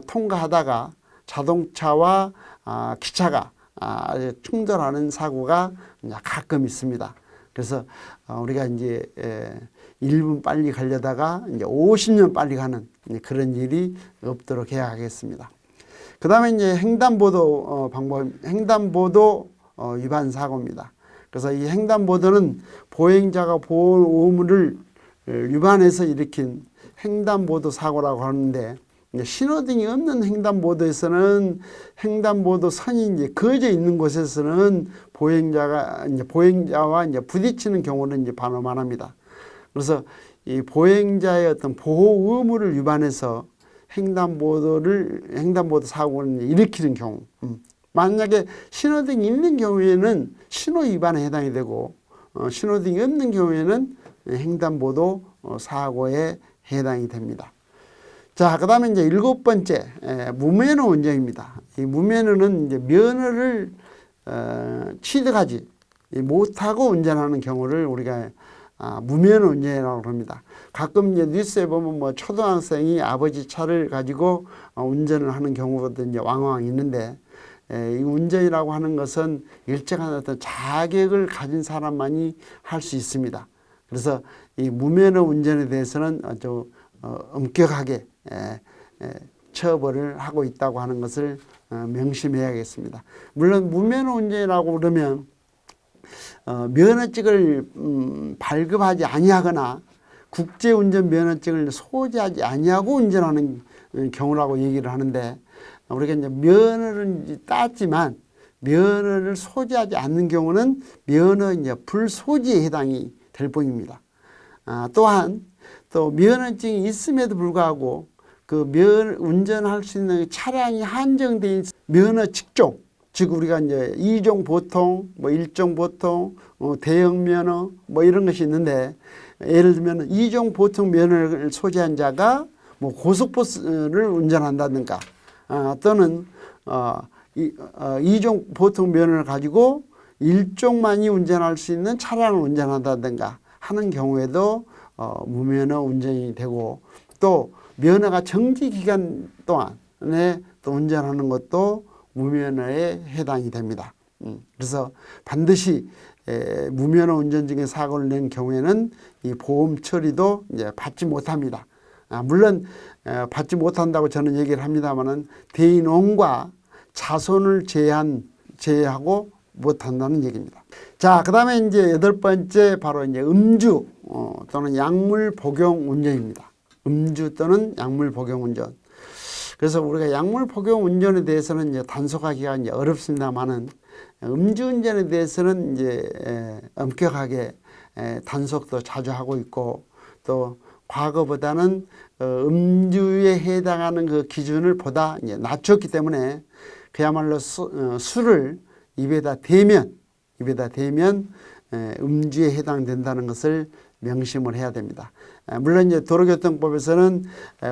통과하다가 자동차와 기차가 충돌하는 사고가 가끔 있습니다. 그래서 우리가 이제 1분 빨리 가려다가 이제 50년 빨리 가는 그런 일이 없도록 해야 하겠습니다. 그 다음에 이제 횡단보도 횡단보도 위반 사고입니다. 그래서 이 횡단보도는 보행자가 보호 의무를 위반해서 일으킨 횡단보도 사고라고 하는데 이제 신호등이 없는 횡단보도에서는 횡단보도 선이 이제 그어져 있는 곳에서는 보행자와 이제 부딪히는 경우는 이제 반응합니다. 그래서 이 보행자의 어떤 보호 의무를 위반해서 횡단보도 사고를 일으키는 경우, 만약에 신호등이 있는 경우에는 신호 위반에 해당이 되고, 신호등이 없는 경우에는 횡단보도 사고에 해당이 됩니다. 자, 그 다음에 이제 7번째, 무면허 운전입니다. 이 무면허는 이제 면허를 취득하지 못하고 운전하는 경우를 우리가 무면허 운전이라고 합니다. 가끔 이제 뉴스에 보면 뭐 초등학생이 아버지 차를 가지고 운전을 하는 경우도 이제 왕왕 있는데, 이 운전이라고 하는 것은 일정한 어떤 자격을 가진 사람만이 할 수 있습니다. 그래서 이 무면허 운전에 대해서는 아주 엄격하게 처벌을 하고 있다고 하는 것을 명심해야겠습니다. 물론 무면허 운전이라고 그러면 면허증을 발급하지 아니하거나 국제운전 면허증을 소지하지 아니하고 운전하는 경우라고 얘기를 하는데, 우리가 이제 면허를 땄지만 면허를 소지하지 않는 경우는 면허 이제 불소지에 해당이 될 뿐입니다. 또한 또 면허증이 있음에도 불구하고 그 운전할 수 있는 차량이 한정된 면허 직종, 즉 우리가 이제 2종 보통, 뭐 1종 보통, 대형 면허 뭐 이런 것이 있는데, 예를 들면 2종 보통 면허를 소지한 자가 뭐 고속버스를 운전한다든가, 또는 2종 보통 면허를 가지고 1종만이 운전할 수 있는 차량을 운전한다든가 하는 경우에도 무면허 운전이 되고, 또 면허가 정지 기간 동안에 또 운전하는 것도 무면허에 해당이 됩니다. 그래서 반드시 무면허 운전 중에 사고를 낸 경우에는 이 보험 처리도 이제 받지 못합니다. 물론 받지 못한다고 저는 얘기를 합니다만은 대인원과 자손을 제외하고 못한다는 얘기입니다. 자, 그 다음에 이제 8번째 바로 이제 음주 또는 약물 복용 운전입니다. 음주 또는 약물 복용 운전. 그래서 우리가 약물 복용 운전에 대해서는 이제 단속하기가 이제 어렵습니다만은, 음주운전에 대해서는 이제 엄격하게 단속도 자주 하고 있고, 또 과거보다는 음주에 해당하는 그 기준을 보다 이제 낮췄기 때문에 그야말로 술을 입에다 대면 음주에 해당된다는 것을 명심을 해야 됩니다. 물론 이제 도로교통법에서는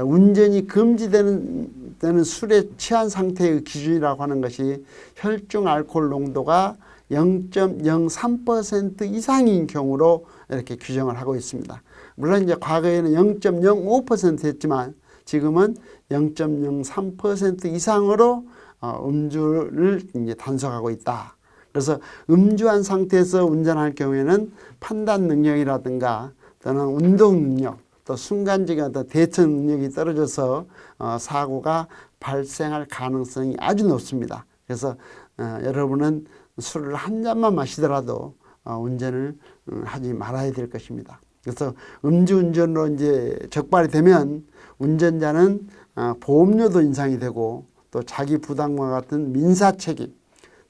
운전이 금지되는 술에 취한 상태의 기준이라고 하는 것이 혈중 알코올 농도가 0.03% 이상인 경우로 이렇게 규정을 하고 있습니다. 물론 이제 과거에는 0.05%였지만 지금은 0.03% 이상으로 음주를 이제 단속하고 있다. 그래서 음주한 상태에서 운전할 경우에는 판단 능력이라든가 또는 운동 능력, 또 순간적인 어떤 대처 능력이 떨어져서 사고가 발생할 가능성이 아주 높습니다. 그래서 여러분은 술을 한 잔만 마시더라도 운전을 하지 말아야 될 것입니다. 그래서 음주운전으로 이제 적발이 되면 운전자는 보험료도 인상이 되고, 또 자기 부담과 같은 민사책임,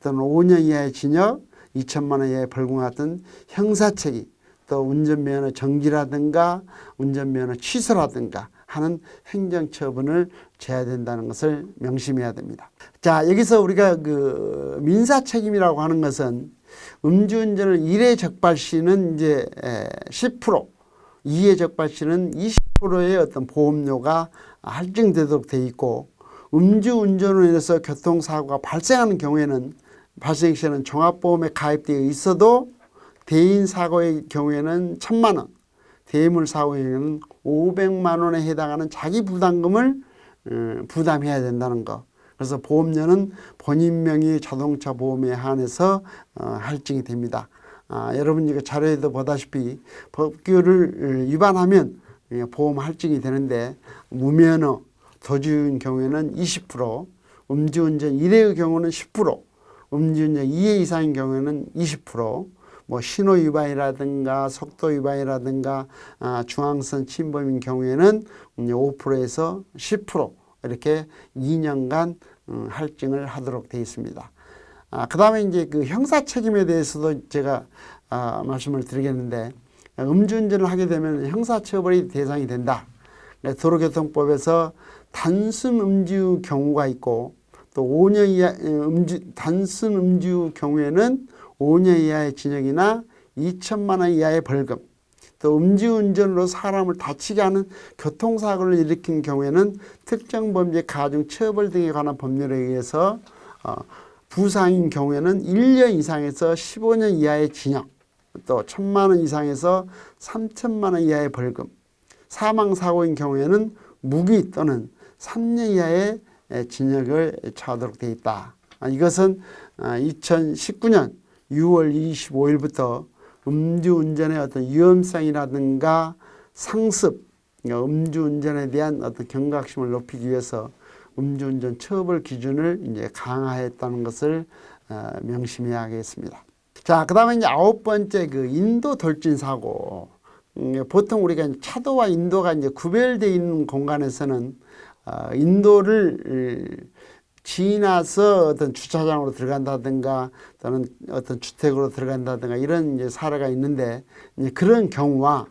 또는 5년 이하의 징역, 2천만 원 이하의 벌금 같은 형사책임, 또 운전면허 정지라든가 운전면허 취소라든가 하는 행정처분을 져야 된다는 것을 명심해야 됩니다. 자, 여기서 우리가 그 민사책임이라고 하는 것은 음주운전을 1회 적발 시는 이제 10%, 2회 적발 시는 20%의 어떤 보험료가 할증되도록 되어 있고, 음주운전으로 인해서 교통사고가 발생하는 경우에는 발생 시에는 종합보험에 가입되어 있어도 대인 사고의 경우에는 1,000만 원, 대물 사고에는 500만 원에 해당하는 자기 부담금을 부담해야 된다는 것. 그래서 보험료는 본인 명의 자동차 보험에 한해서 할증이 됩니다. 여러분 이거 자료에도 보다시피 법규를 위반하면 보험 할증이 되는데, 무면허 도주인 경우에는 20%, 음주운전 1회의 경우는 10%, 음주운전 2회 이상인 경우에는 20%, 뭐 신호 위반이라든가 속도 위반이라든가 중앙선 침범인 경우에는 5%에서 10% 이렇게 2년간 할증을 하도록 되어 있습니다. 그 다음에 이제 그 형사 책임에 대해서도 제가 말씀을 드리겠는데, 음주운전을 하게 되면 형사처벌이 대상이 된다. 도로교통법에서 단순 음주 경우가 있고, 또 5년 이하 단순 음주 경우에는 5년 이하의 징역이나 2천만 원 이하의 벌금, 또 음주운전으로 사람을 다치게 하는 교통사고를 일으킨 경우에는 특정 범죄 가중 처벌 등에 관한 법률에 의해서 부상인 경우에는 1년 이상에서 15년 이하의 징역, 또 1,000만 원 이상에서 3천만 원 이하의 벌금, 사망사고인 경우에는 무기 또는 3년 이하의 징역을 처하도록 되어 있다. 이것은 2019년 6월 25일부터 음주운전의 어떤 위험성이라든가 상습, 그러니까 음주운전에 대한 어떤 경각심을 높이기 위해서 음주운전 처벌 기준을 이제 강화했다는 것을 명심해야겠습니다. 자, 그다음에 이제 9번째 그 인도 돌진 사고. 보통 우리가 차도와 인도가 이제 구별되어 있는 공간에서는 인도를 지나서 어떤 주차장으로 들어간다든가 또는 어떤 주택으로 들어간다든가 이런 이제 사례가 있는데, 이제 그런 경우와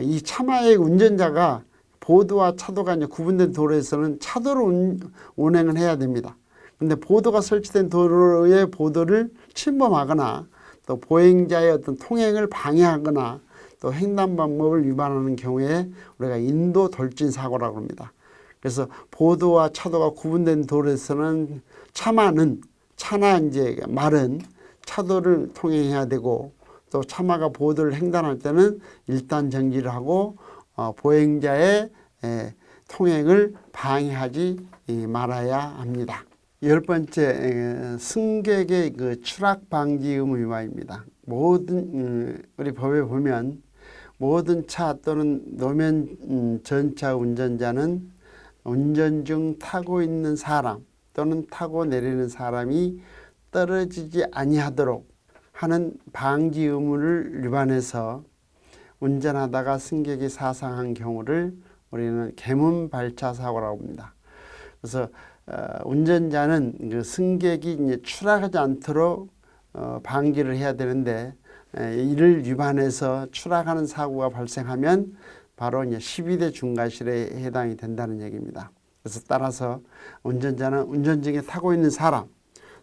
이 차마의 운전자가 보도와 차도가 이제 구분된 도로에서는 차도로 운행을 해야 됩니다. 근데 보도가 설치된 도로의 보도를 침범하거나 또 보행자의 어떤 통행을 방해하거나 또 횡단 방법을 위반하는 경우에 우리가 인도 돌진 사고라고 합니다. 그래서 보도와 차도가 구분된 도로에서는 차나 이제 말은 차도를 통행해야 되고, 또 차마가 보도를 횡단할 때는 일단 정지를 하고 보행자의 통행을 방해하지 말아야 합니다. 10번째, 승객의 그 추락 방지 의무 위반입니다. 모든 우리 법에 보면 모든 차 또는 노면 전차 운전자는 운전 중 타고 있는 사람 또는 타고 내리는 사람이 떨어지지 아니하도록 하는 방지 의무를 위반해서 운전하다가 승객이 사상한 경우를 우리는 계문발차 사고라고 합니다. 그래서 운전자는 그 승객이 이제 추락하지 않도록 방지를 해야 되는데, 이를 위반해서 추락하는 사고가 발생하면 바로 이제 12대 중과실에 해당이 된다는 얘기입니다. 그래서 따라서 운전자는 운전 중에 타고 있는 사람,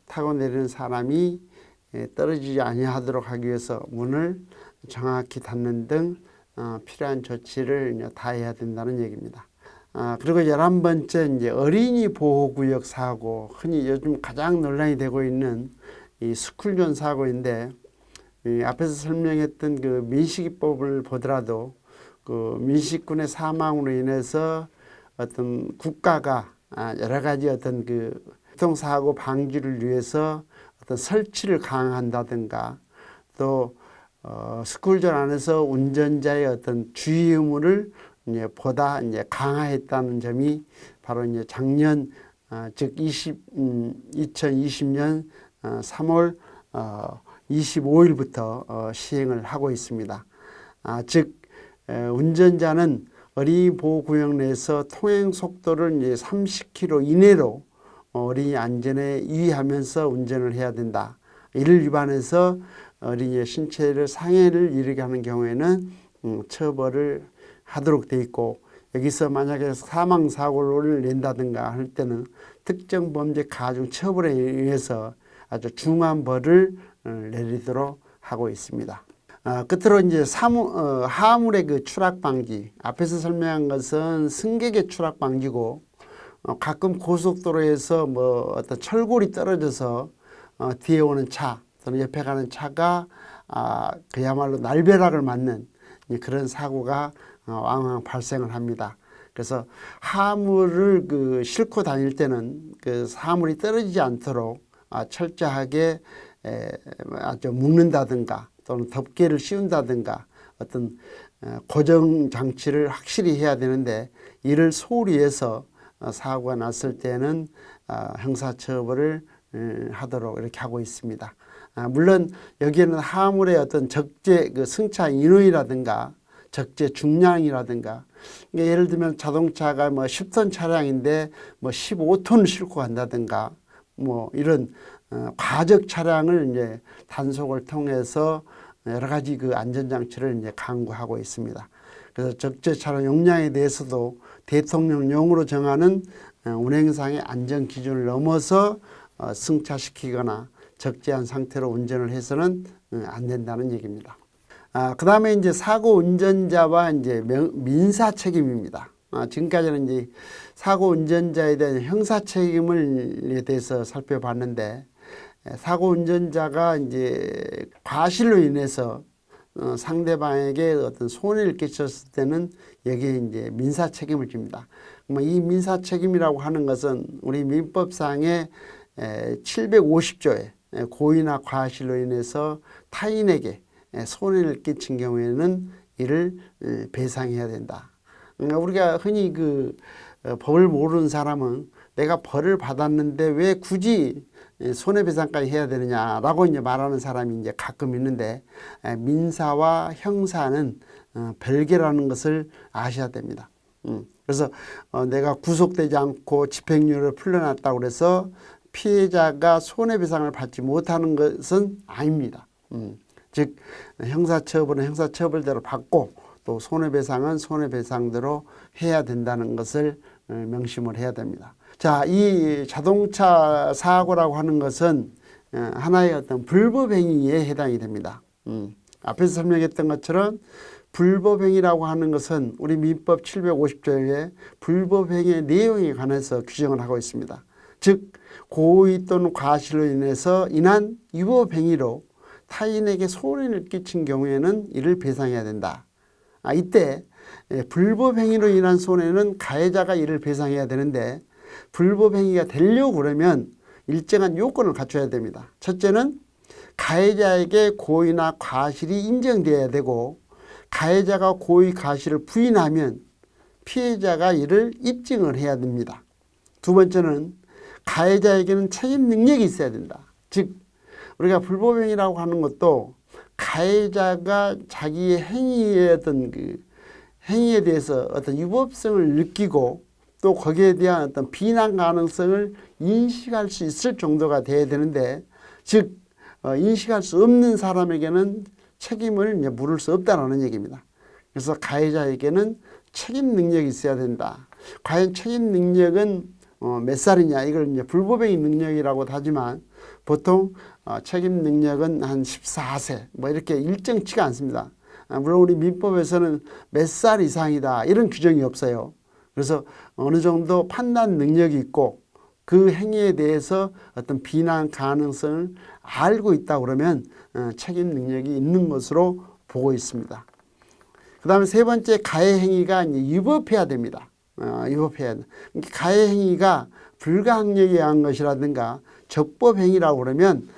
타고 내리는 사람이 떨어지지 아니하도록 하기 위해서 문을 정확히 닫는 등 필요한 조치를 다해야 된다는 얘기입니다. 그리고 11번째, 이제 어린이 보호구역 사고, 흔히 요즘 가장 논란이 되고 있는 이 스쿨존 사고인데, 앞에서 설명했던 그 민식이법을 보더라도 그 민식군의 사망으로 인해서 어떤 국가가 여러 가지 어떤 그 교통사고 방지를 위해서 어떤 설치를 강화한다든가, 또 스쿨존 안에서 운전자의 어떤 주의 의무를 이제 보다 이제 강화했다는 점이 바로 이제 작년 즉 2020년 3월 25일부터 시행을 하고 있습니다. 즉 운전자는 어린이 보호구역 내에서 통행 속도를 이제 30km 이내로 어린이 안전에 유의하면서 운전을 해야 된다. 이를 위반해서 어린이의 신체를 상해를 이르게 하는 경우에는 처벌을 하도록 돼 있고, 여기서 만약에 사망사고를 낸다든가 할 때는 특정 범죄 가중 처벌에 의해서 아주 중한 벌을 내리도록 하고 있습니다. 끝으로 이제 하물의 그 추락 방지, 앞에서 설명한 것은 승객의 추락 방지고, 가끔 고속도로에서 뭐 어떤 철골이 떨어져서 뒤에 오는 차 또는 옆에 가는 차가 그야말로 날벼락을 맞는 그런 사고가 왕왕 발생을 합니다. 그래서 하물을 그 싣고 다닐 때는 그 하물이 떨어지지 않도록 철저하게 아주 묶는다든가 또는 덮개를 씌운다든가 어떤 고정 장치를 확실히 해야 되는데, 이를 소홀히 해서 사고가 났을 때는 형사처벌을 하도록 이렇게 하고 있습니다. 물론 여기에는 하물의 어떤 적재 그 승차 인원이라든가 적재 중량이라든가, 그러니까 예를 들면 자동차가 뭐 10톤 차량인데 뭐 15톤을 싣고 간다든가, 뭐 이런 과적 차량을 이제 단속을 통해서 여러 가지 그 안전장치를 이제 강구하고 있습니다. 그래서 적재 차량 용량에 대해서도 대통령령으로 정하는 운행상의 안전 기준을 넘어서 승차시키거나 적재한 상태로 운전을 해서는 안 된다는 얘기입니다. 그 다음에 이제 사고 운전자와 이제 민사 책임입니다. 지금까지는 이제 사고 운전자에 대한 형사 책임에 대해서 살펴봤는데, 사고 운전자가 이제 과실로 인해서 상대방에게 어떤 손해를 끼쳤을 때는 여기에 이제 민사 책임을 집니다. 이 민사 책임이라고 하는 것은 우리 민법상의 750조에 고의나 과실로 인해서 타인에게 손해를 끼친 경우에는 이를 배상해야 된다. 그러니까 우리가 흔히 그 법을 모르는 사람은 내가 벌을 받았는데 왜 굳이 손해배상까지 해야 되느냐라고 이제 말하는 사람이 이제 가끔 있는데, 민사와 형사는 별개라는 것을 아셔야 됩니다. 그래서 내가 구속되지 않고 집행유예를 풀려났다고 해서 피해자가 손해배상을 받지 못하는 것은 아닙니다. 즉 형사처벌은 형사처벌대로 받고 또 손해배상은 손해배상대로 해야 된다는 것을 명심을 해야 됩니다. 자, 이 자동차 사고라고 하는 것은 하나의 어떤 불법행위에 해당이 됩니다. 앞에서 설명했던 것처럼 불법행위라고 하는 것은 우리 민법 750조에 불법행위의 내용에 관해서 규정을 하고 있습니다. 즉 고의 또는 과실로 인한 위법행위로 타인에게 손해를 끼친 경우에는 이를 배상해야 된다. 이때 불법행위로 인한 손해는 가해자가 이를 배상해야 되는데, 불법행위가 되려고 그러면 일정한 요건을 갖춰야 됩니다. 첫째는 가해자에게 고의나 과실이 인정되어야 되고, 가해자가 고의 과실을 부인하면 피해자가 이를 입증을 해야 됩니다. 두 번째는 가해자에게는 책임 능력이 있어야 된다. 즉 우리가 불법행위라고 하는 것도 가해자가 자기의 행위의 어떤 그 행위에 대해서 어떤 위법성을 느끼고 또 거기에 대한 어떤 비난 가능성을 인식할 수 있을 정도가 돼야 되는데, 즉 인식할 수 없는 사람에게는 책임을 이제 물을 수 없다는 얘기입니다. 그래서 가해자에게는 책임 능력이 있어야 된다. 과연 책임 능력은 몇 살이냐, 이걸 이제 불법행위 능력이라고 하지만 보통 책임 능력은 한 14세 뭐 이렇게 일정치가 않습니다. 물론 우리 민법에서는 몇 살 이상이다 이런 규정이 없어요. 그래서 어느 정도 판단 능력이 있고 그 행위에 대해서 어떤 비난 가능성을 알고 있다 그러면 책임 능력이 있는 것으로 보고 있습니다. 그 다음에 세 번째, 가해 행위가 이제 위법해야 됩니다. 위법해야 돼. 가해 행위가 불가항력에 의한 것이라든가 적법행위라고 그러면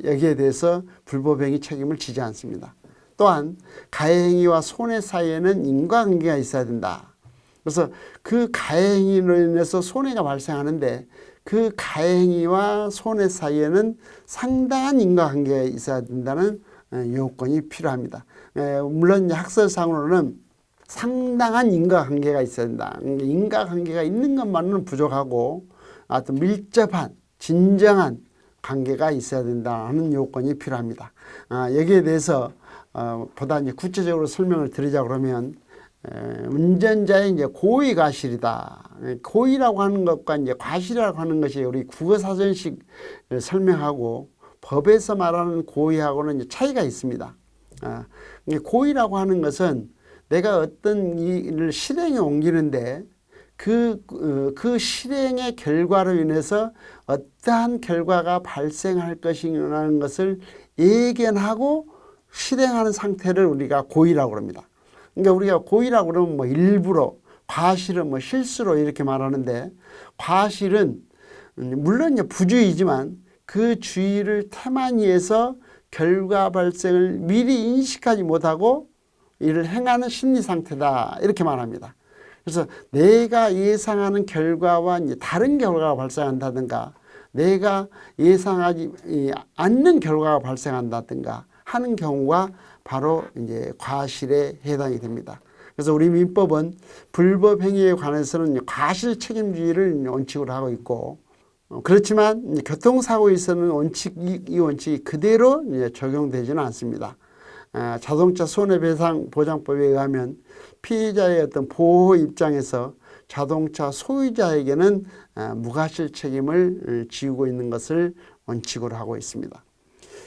여기에 대해서 불법행위 책임을 지지 않습니다. 또한 가해 행위와 손해 사이에는 인과관계가 있어야 된다. 그래서 그 가해 행위로 인해서 손해가 발생하는데 그 가해 행위와 손해 사이에는 상당한 인과관계가 있어야 된다는 요건이 필요합니다. 물론 학설상으로는 상당한 인과관계가 있어야 된다. 인과관계가 있는 것만은 부족하고 어떤 밀접한 진정한 관계가 있어야 된다는 요건이 필요합니다. 여기에 대해서 보다 이제 구체적으로 설명을 드리자 그러면 운전자의 이제 고의 과실이다. 고의라고 하는 것과 이제 과실이라고 하는 것이 우리 국어사전식 설명하고 법에서 말하는 고의하고는 이제 차이가 있습니다. 고의라고 하는 것은 내가 어떤 일을 실행에 옮기는데 그 실행의 결과로 인해서 어떠한 결과가 발생할 것이라는 것을 예견하고 실행하는 상태를 우리가 고의라고 합니다. 그러니까 우리가 고의라고 그러면 뭐 일부러, 과실은 뭐 실수로 이렇게 말하는데, 과실은 물론 부주의지만 그 주의를 태만히해서 결과 발생을 미리 인식하지 못하고 이를 행하는 심리 상태다 이렇게 말합니다. 그래서 내가 예상하는 결과와 이제 다른 결과가 발생한다든가 내가 예상하지 않는 결과가 발생한다든가 하는 경우가 바로 이제 과실에 해당이 됩니다. 그래서 우리 민법은 불법 행위에 관해서는 과실 책임주의를 원칙으로 하고 있고, 그렇지만 교통사고에서는 이 원칙이 그대로 적용되지는 않습니다. 자동차 손해배상 보장법에 의하면 피해자의 어떤 보호 입장에서 자동차 소유자에게는 무과실 책임을 지우고 있는 것을 원칙으로 하고 있습니다.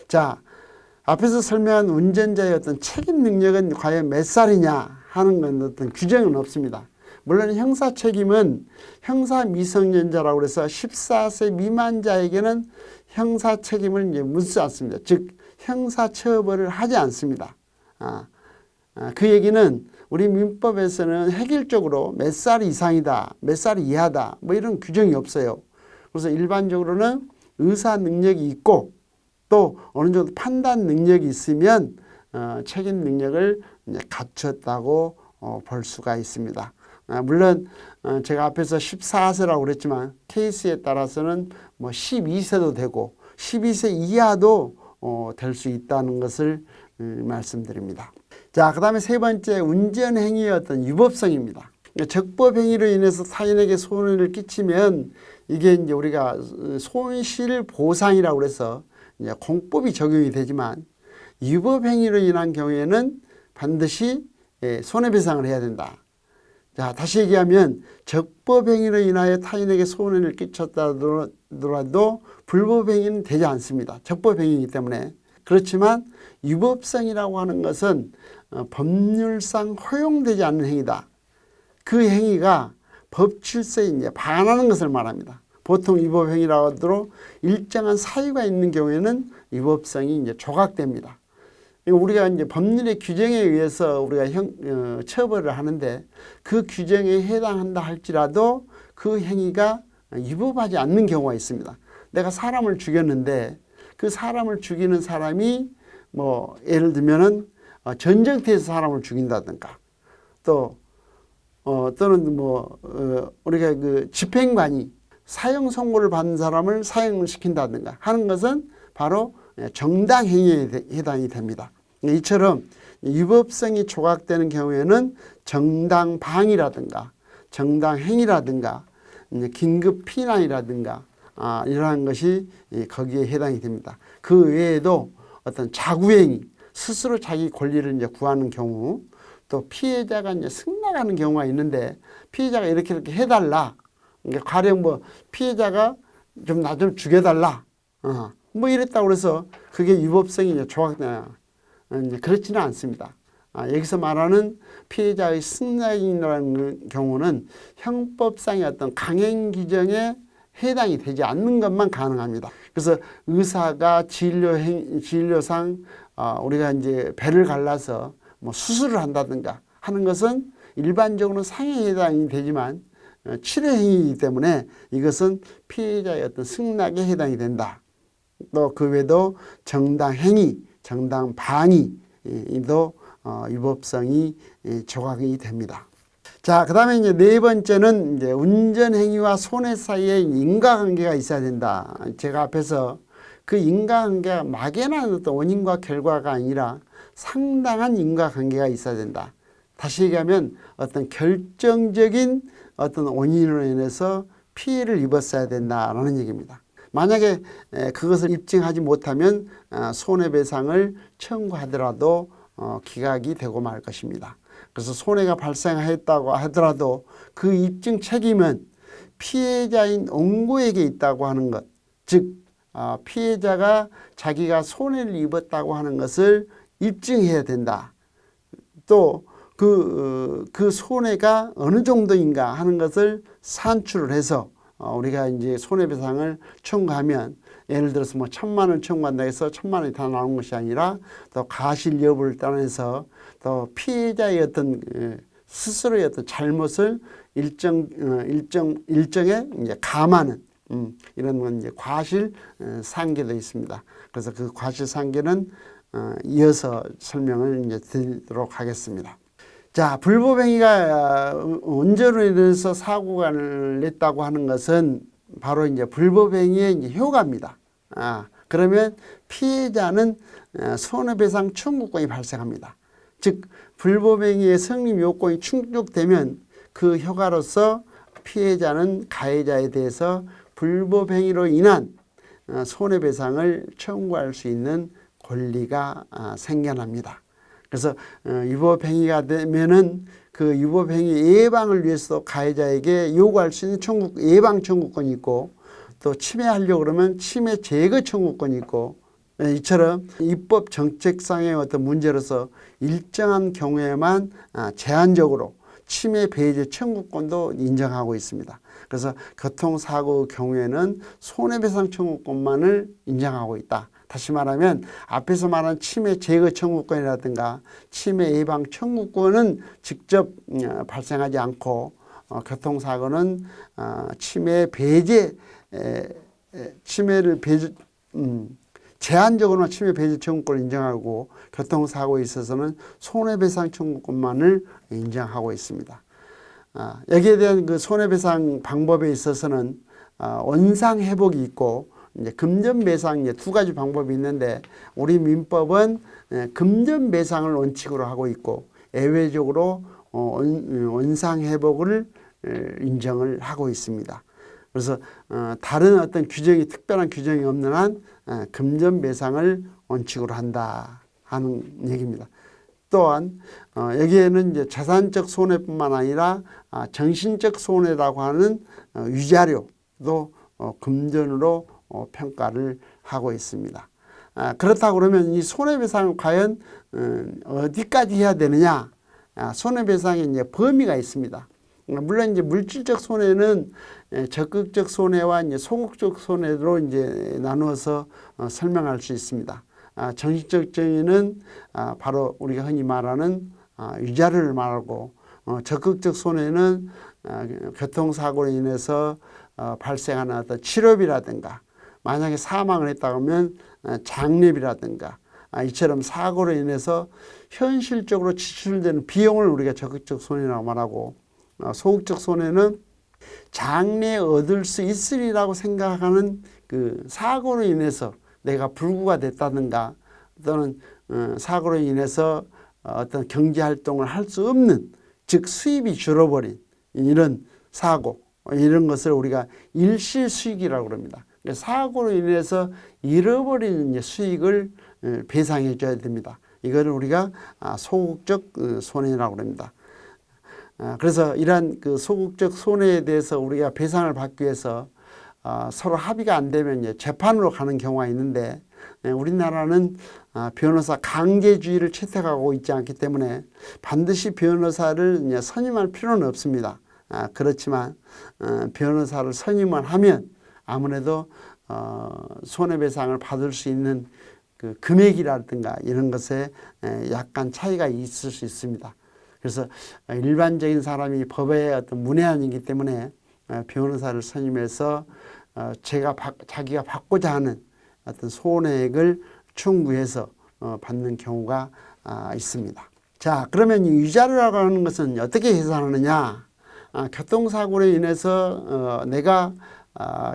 자, 앞에서 설명한 운전자의 어떤 책임 능력은 과연 몇 살이냐 하는 건 어떤 규정은 없습니다. 물론 형사 책임은 형사 미성년자라고 해서 14세 미만자에게는 형사 책임을 이제 묻지 않습니다. 즉 형사 처벌을 하지 않습니다. 그 얘기는 우리 민법에서는 획일적으로 몇 살 이상이다, 몇 살 이하다 뭐 이런 규정이 없어요. 그래서 일반적으로는 의사 능력이 있고 또 어느 정도 판단 능력이 있으면 책임 능력을 이제 갖췄다고 볼 수가 있습니다. 물론 제가 앞에서 14세라고 그랬지만 케이스에 따라서는 뭐 12세도 되고 12세 이하도 될 수 있다는 것을 말씀드립니다. 자, 그 다음에 세 번째 운전행위의 어떤 유법성입니다. 적법행위로 인해서 타인에게 손해를 끼치면 이게 이제 우리가 손실보상이라고 해서 이제 공법이 적용이 되지만 유법행위로 인한 경우에는 반드시 손해배상을 해야 된다. 자, 다시 얘기하면 적법행위로 인하여 타인에게 손해를 끼쳤다더라도 불법행위는 되지 않습니다. 적법행위이기 때문에. 그렇지만 유법성이라고 하는 것은 법률상 허용되지 않는 행위다. 그 행위가 법 질서에 이제 반하는 것을 말합니다. 보통 위법행위라고 하더라도 일정한 사유가 있는 경우에는 위법성이 이제 조각됩니다. 우리가 이제 법률의 규정에 의해서 우리가 처벌을 하는데 그 규정에 해당한다 할지라도 그 행위가 위법하지 않는 경우가 있습니다. 내가 사람을 죽였는데 그 사람을 죽이는 사람이 뭐 예를 들면은 전쟁터에서 사람을 죽인다든가 또는 우리가 그 집행관이 사형 선고를 받은 사람을 사형시킨다든가 하는 것은 바로 정당 행위에 해당이 됩니다. 이처럼 위법성이 조각되는 경우에는 정당 방위라든가 정당 행위라든가 긴급 피난이라든가 이러한 것이 거기에 해당이 됩니다. 그 외에도 어떤 자구행위, 스스로 자기 권리를 이제 구하는 경우, 또 피해자가 이제 승낙하는 경우가 있는데 피해자가 이렇게 해달라. 그러니까 가령 뭐 피해자가 좀 나 좀 죽여달라. 뭐 이랬다고 그래서 그게 위법성이 이제 조각되냐. 그렇지는 않습니다. 여기서 말하는 피해자의 승낙이라는 경우는 형법상의 어떤 강행 규정에 해당이 되지 않는 것만 가능합니다. 그래서 의사가 진료상 우리가 이제 배를 갈라서 뭐 수술을 한다든가 하는 것은 일반적으로는 상해에 해당이 되지만 치료행위이기 때문에 이것은 피해자의 어떤 승낙에 해당이 된다. 또 그 외에도 정당행위, 정당방위도 위법성이 조각이 됩니다. 자, 그 다음에 이제 네 번째는 이제 운전행위와 손해 사이에 인과관계가 있어야 된다. 제가 앞에서 그 인과관계가 막연한 어떤 원인과 결과가 아니라 상당한 인과관계가 있어야 된다. 다시 얘기하면 어떤 결정적인 어떤 원인으로 인해서 피해를 입었어야 된다라는 얘기입니다. 만약에 그것을 입증하지 못하면 손해배상을 청구하더라도 기각이 되고 말 것입니다. 그래서 손해가 발생했다고 하더라도 그 입증 책임은 피해자인 원고에게 있다고 하는 것, 즉 피해자가 자기가 손해를 입었다고 하는 것을 입증해야 된다. 또 그 손해가 어느 정도인가 하는 것을 산출을 해서 우리가 이제 손해배상을 청구하면 예를 들어서 뭐 1,000만 원 청구한다 해서 1,000만 원이 다 나오는 것이 아니라 또 가실 여부를 따라서 또 피해자의 어떤 스스로의 어떤 잘못을 일정에 이제 감하는 이런 건 이제 과실 상계도 있습니다. 그래서 그 과실 상계는 이어서 설명을 이제 드리도록 하겠습니다. 자, 불법행위가 운전으로 인해서 사고가 냈다고 하는 것은 바로 이제 불법행위의 이제 효과입니다. 그러면 피해자는 손해배상 청구권이 발생합니다. 즉 불법행위의 성립 요건이 충족되면 그 효과로서 피해자는 가해자에 대해서 불법행위로 인한 손해배상을 청구할 수 있는 권리가 생겨납니다. 그래서 위법행위가 되면은 그 위법행위 예방을 위해서 가해자에게 요구할 수 있는 예방 청구권이 있고, 또 침해하려고 그러면 침해 제거 청구권이 있고, 이처럼 입법 정책상의 어떤 문제로서 일정한 경우에만 제한적으로 침해 배제 청구권도 인정하고 있습니다. 그래서 교통사고 경우에는 손해배상 청구권만을 인정하고 있다. 다시 말하면 앞에서 말한 침해 제거 청구권이라든가 침해 예방 청구권은 직접 발생하지 않고, 교통사고는 침해 배제, 침해를 배제, 제한적으로만 침해 배제 청구권을 인정하고, 교통사고에 있어서는 손해배상 청구권만을 인정하고 있습니다. 여기에 대한 그 손해배상 방법에 있어서는 원상회복이 있고, 이제 금전배상 이제 두 가지 방법이 있는데, 우리 민법은 금전배상을 원칙으로 하고 있고, 예외적으로 원상회복을 인정을 하고 있습니다. 그래서 다른 어떤 규정이, 특별한 규정이 없는 한 금전배상을 원칙으로 한다 하는 얘기입니다. 또한 여기에는 이제 재산적 손해뿐만 아니라 정신적 손해라고 하는 위자료도 금전으로 평가를 하고 있습니다. 그렇다고 그러면 이 손해배상을 과연 어디까지 해야 되느냐? 손해배상에 이제 범위가 있습니다. 물론 이제 물질적 손해는 적극적 손해와 이제 소극적 손해로 이제 나누어서 설명할 수 있습니다. 정신적 정의는 바로 우리가 흔히 말하는 위자료를 말하고, 적극적 손해는 교통사고로 인해서 발생하는 어떤 치료비라든가, 만약에 사망을 했다고 하면 장례비라든가, 이처럼 사고로 인해서 현실적으로 지출되는 비용을 우리가 적극적 손해라고 말하고, 소극적 손해는 장래에 얻을 수 있으리라고 생각하는 그 사고로 인해서 내가 불구가 됐다든가, 또는 사고로 인해서 어떤 경제활동을 할 수 없는, 즉 수입이 줄어버린 이런 사고, 이런 것을 우리가 일시수익이라고 합니다. 사고로 인해서 잃어버린 수익을 배상해 줘야 됩니다. 이거를 우리가 소극적 손해라고 합니다. 그래서 이러한 그 소극적 손해에 대해서 우리가 배상을 받기 위해서 서로 합의가 안 되면 재판으로 가는 경우가 있는데, 우리나라는 변호사 강제주의를 채택하고 있지 않기 때문에 반드시 변호사를 선임할 필요는 없습니다. 그렇지만 변호사를 선임을 하면 아무래도 손해배상을 받을 수 있는 그 금액이라든가 이런 것에 약간 차이가 있을 수 있습니다. 그래서 일반적인 사람이 법의 어떤 문외한이기 때문에 변호사를 선임해서 자기가 받고자 하는 어떤 손해액을 청구해서 받는 경우가 있습니다. 자, 그러면 이 위자료라고 하는 것은 어떻게 계산하느냐? 교통사고로 인해서 내가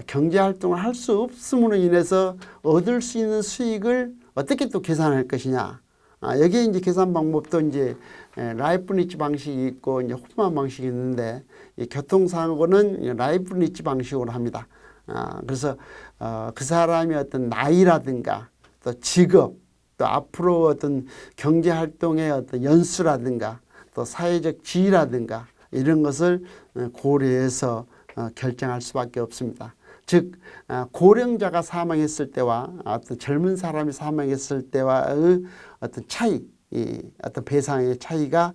경제활동을 할 수 없음으로 인해서 얻을 수 있는 수익을 어떻게 또 계산할 것이냐? 여기에 이제 계산 방법도 이제 라이프니츠 방식이 있고 이제 호프만 방식이 있는데, 이 교통사고는 라이프니츠 방식으로 합니다. 그래서 그 사람의 어떤 나이라든가 또 직업, 또 앞으로 어떤 경제활동의 어떤 연수라든가 또 사회적 지위라든가 이런 것을 고려해서 결정할 수밖에 없습니다. 즉 고령자가 사망했을 때와 어떤 젊은 사람이 사망했을 때와의 어떤 차이, 어떤 배상의 차이가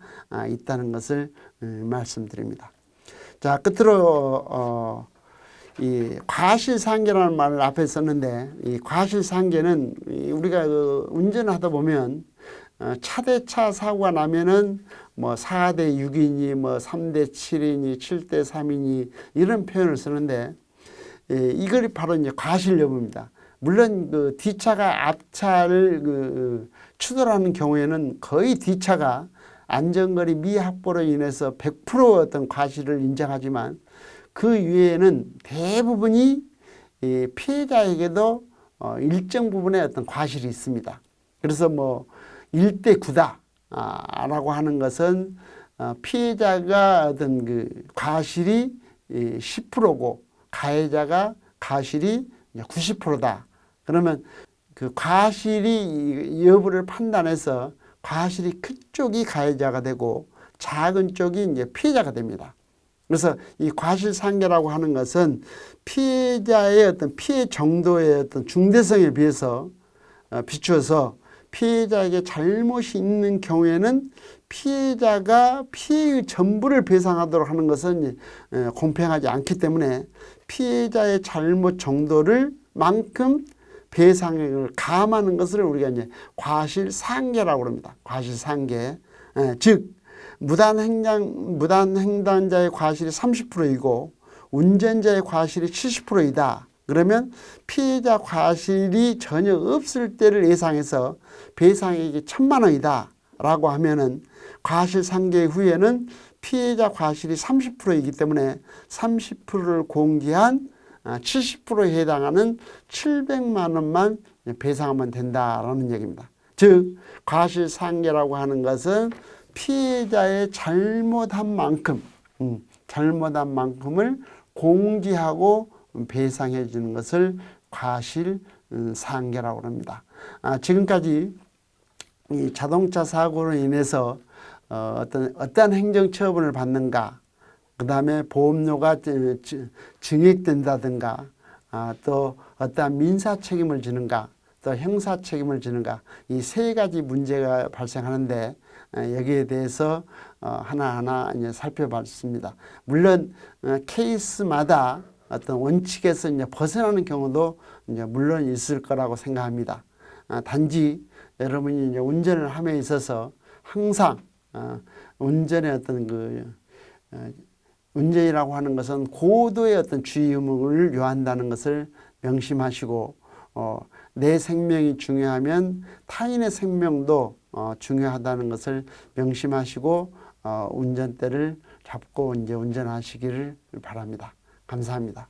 있다는 것을 말씀드립니다. 자, 끝으로 이 과실상계라는 말을 앞에 썼는데, 이 과실상계는 우리가 운전하다 보면 차대차 사고가 나면은 뭐 4대 6이니 뭐 3대 7이니 7대 3이니 이런 표현을 쓰는데, 이걸 바로 이제 과실 여부입니다. 물론 그 뒷차가 앞차를 추돌하는 경우에는 거의 뒷차가 안전거리 미확보로 인해서 100% 어떤 과실을 인정하지만, 그 위에는 대부분이 피해자에게도 일정 부분의 어떤 과실이 있습니다. 그래서 뭐 1대 9다 라고 하는 것은 피해자가 어떤 그 과실이 10%고 가해자가 과실이 90%다. 그러면 그 과실이 여부를 판단해서 과실이 큰 쪽이 가해자가 되고 작은 쪽이 이제 피해자가 됩니다. 그래서 이 과실상계라고 하는 것은 피해자의 어떤 피해 정도의 어떤 중대성에 비해서 비추어서 피해자에게 잘못이 있는 경우에는 피해자가 피해의 전부를 배상하도록 하는 것은 공평하지 않기 때문에 피해자의 잘못 정도를 만큼 배상액을 감하는 것을 우리가 이제 과실상계라고 합니다. 과실상계. 즉 무단횡단자의 과실이 30%이고 운전자의 과실이 70%이다. 그러면 피해자 과실이 전혀 없을 때를 예상해서 배상액이 1,000만 원이다 라고 하면은 과실상계 후에는 피해자 과실이 30%이기 때문에 30%를 공제한 70%에 해당하는 700만 원만 배상하면 된다라는 얘기입니다. 즉 과실상계라고 하는 것은 피해자의 잘못한 만큼을 공제하고 배상해 주는 것을 과실상계라고 합니다. 지금까지 이 자동차 사고로 인해서 어떤 행정처분을 받는가, 그 다음에 보험료가 증액된다든가, 또 어떠한 민사 책임을 지는가, 또 형사 책임을 지는가, 이 세 가지 문제가 발생하는데 여기에 대해서 하나하나 이제 살펴봤습니다. 물론 케이스마다 어떤 원칙에서 이제 벗어나는 경우도 이제 물론 있을 거라고 생각합니다. 단지 여러분이 이제 운전을 함에 있어서 항상 운전의 어떤 운전이라고 하는 것은 고도의 어떤 주의 의무를 요한다는 것을 명심하시고 내 생명이 중요하면 타인의 생명도 중요하다는 것을 명심하시고 운전대를 잡고 이제 운전하시기를 바랍니다. 감사합니다.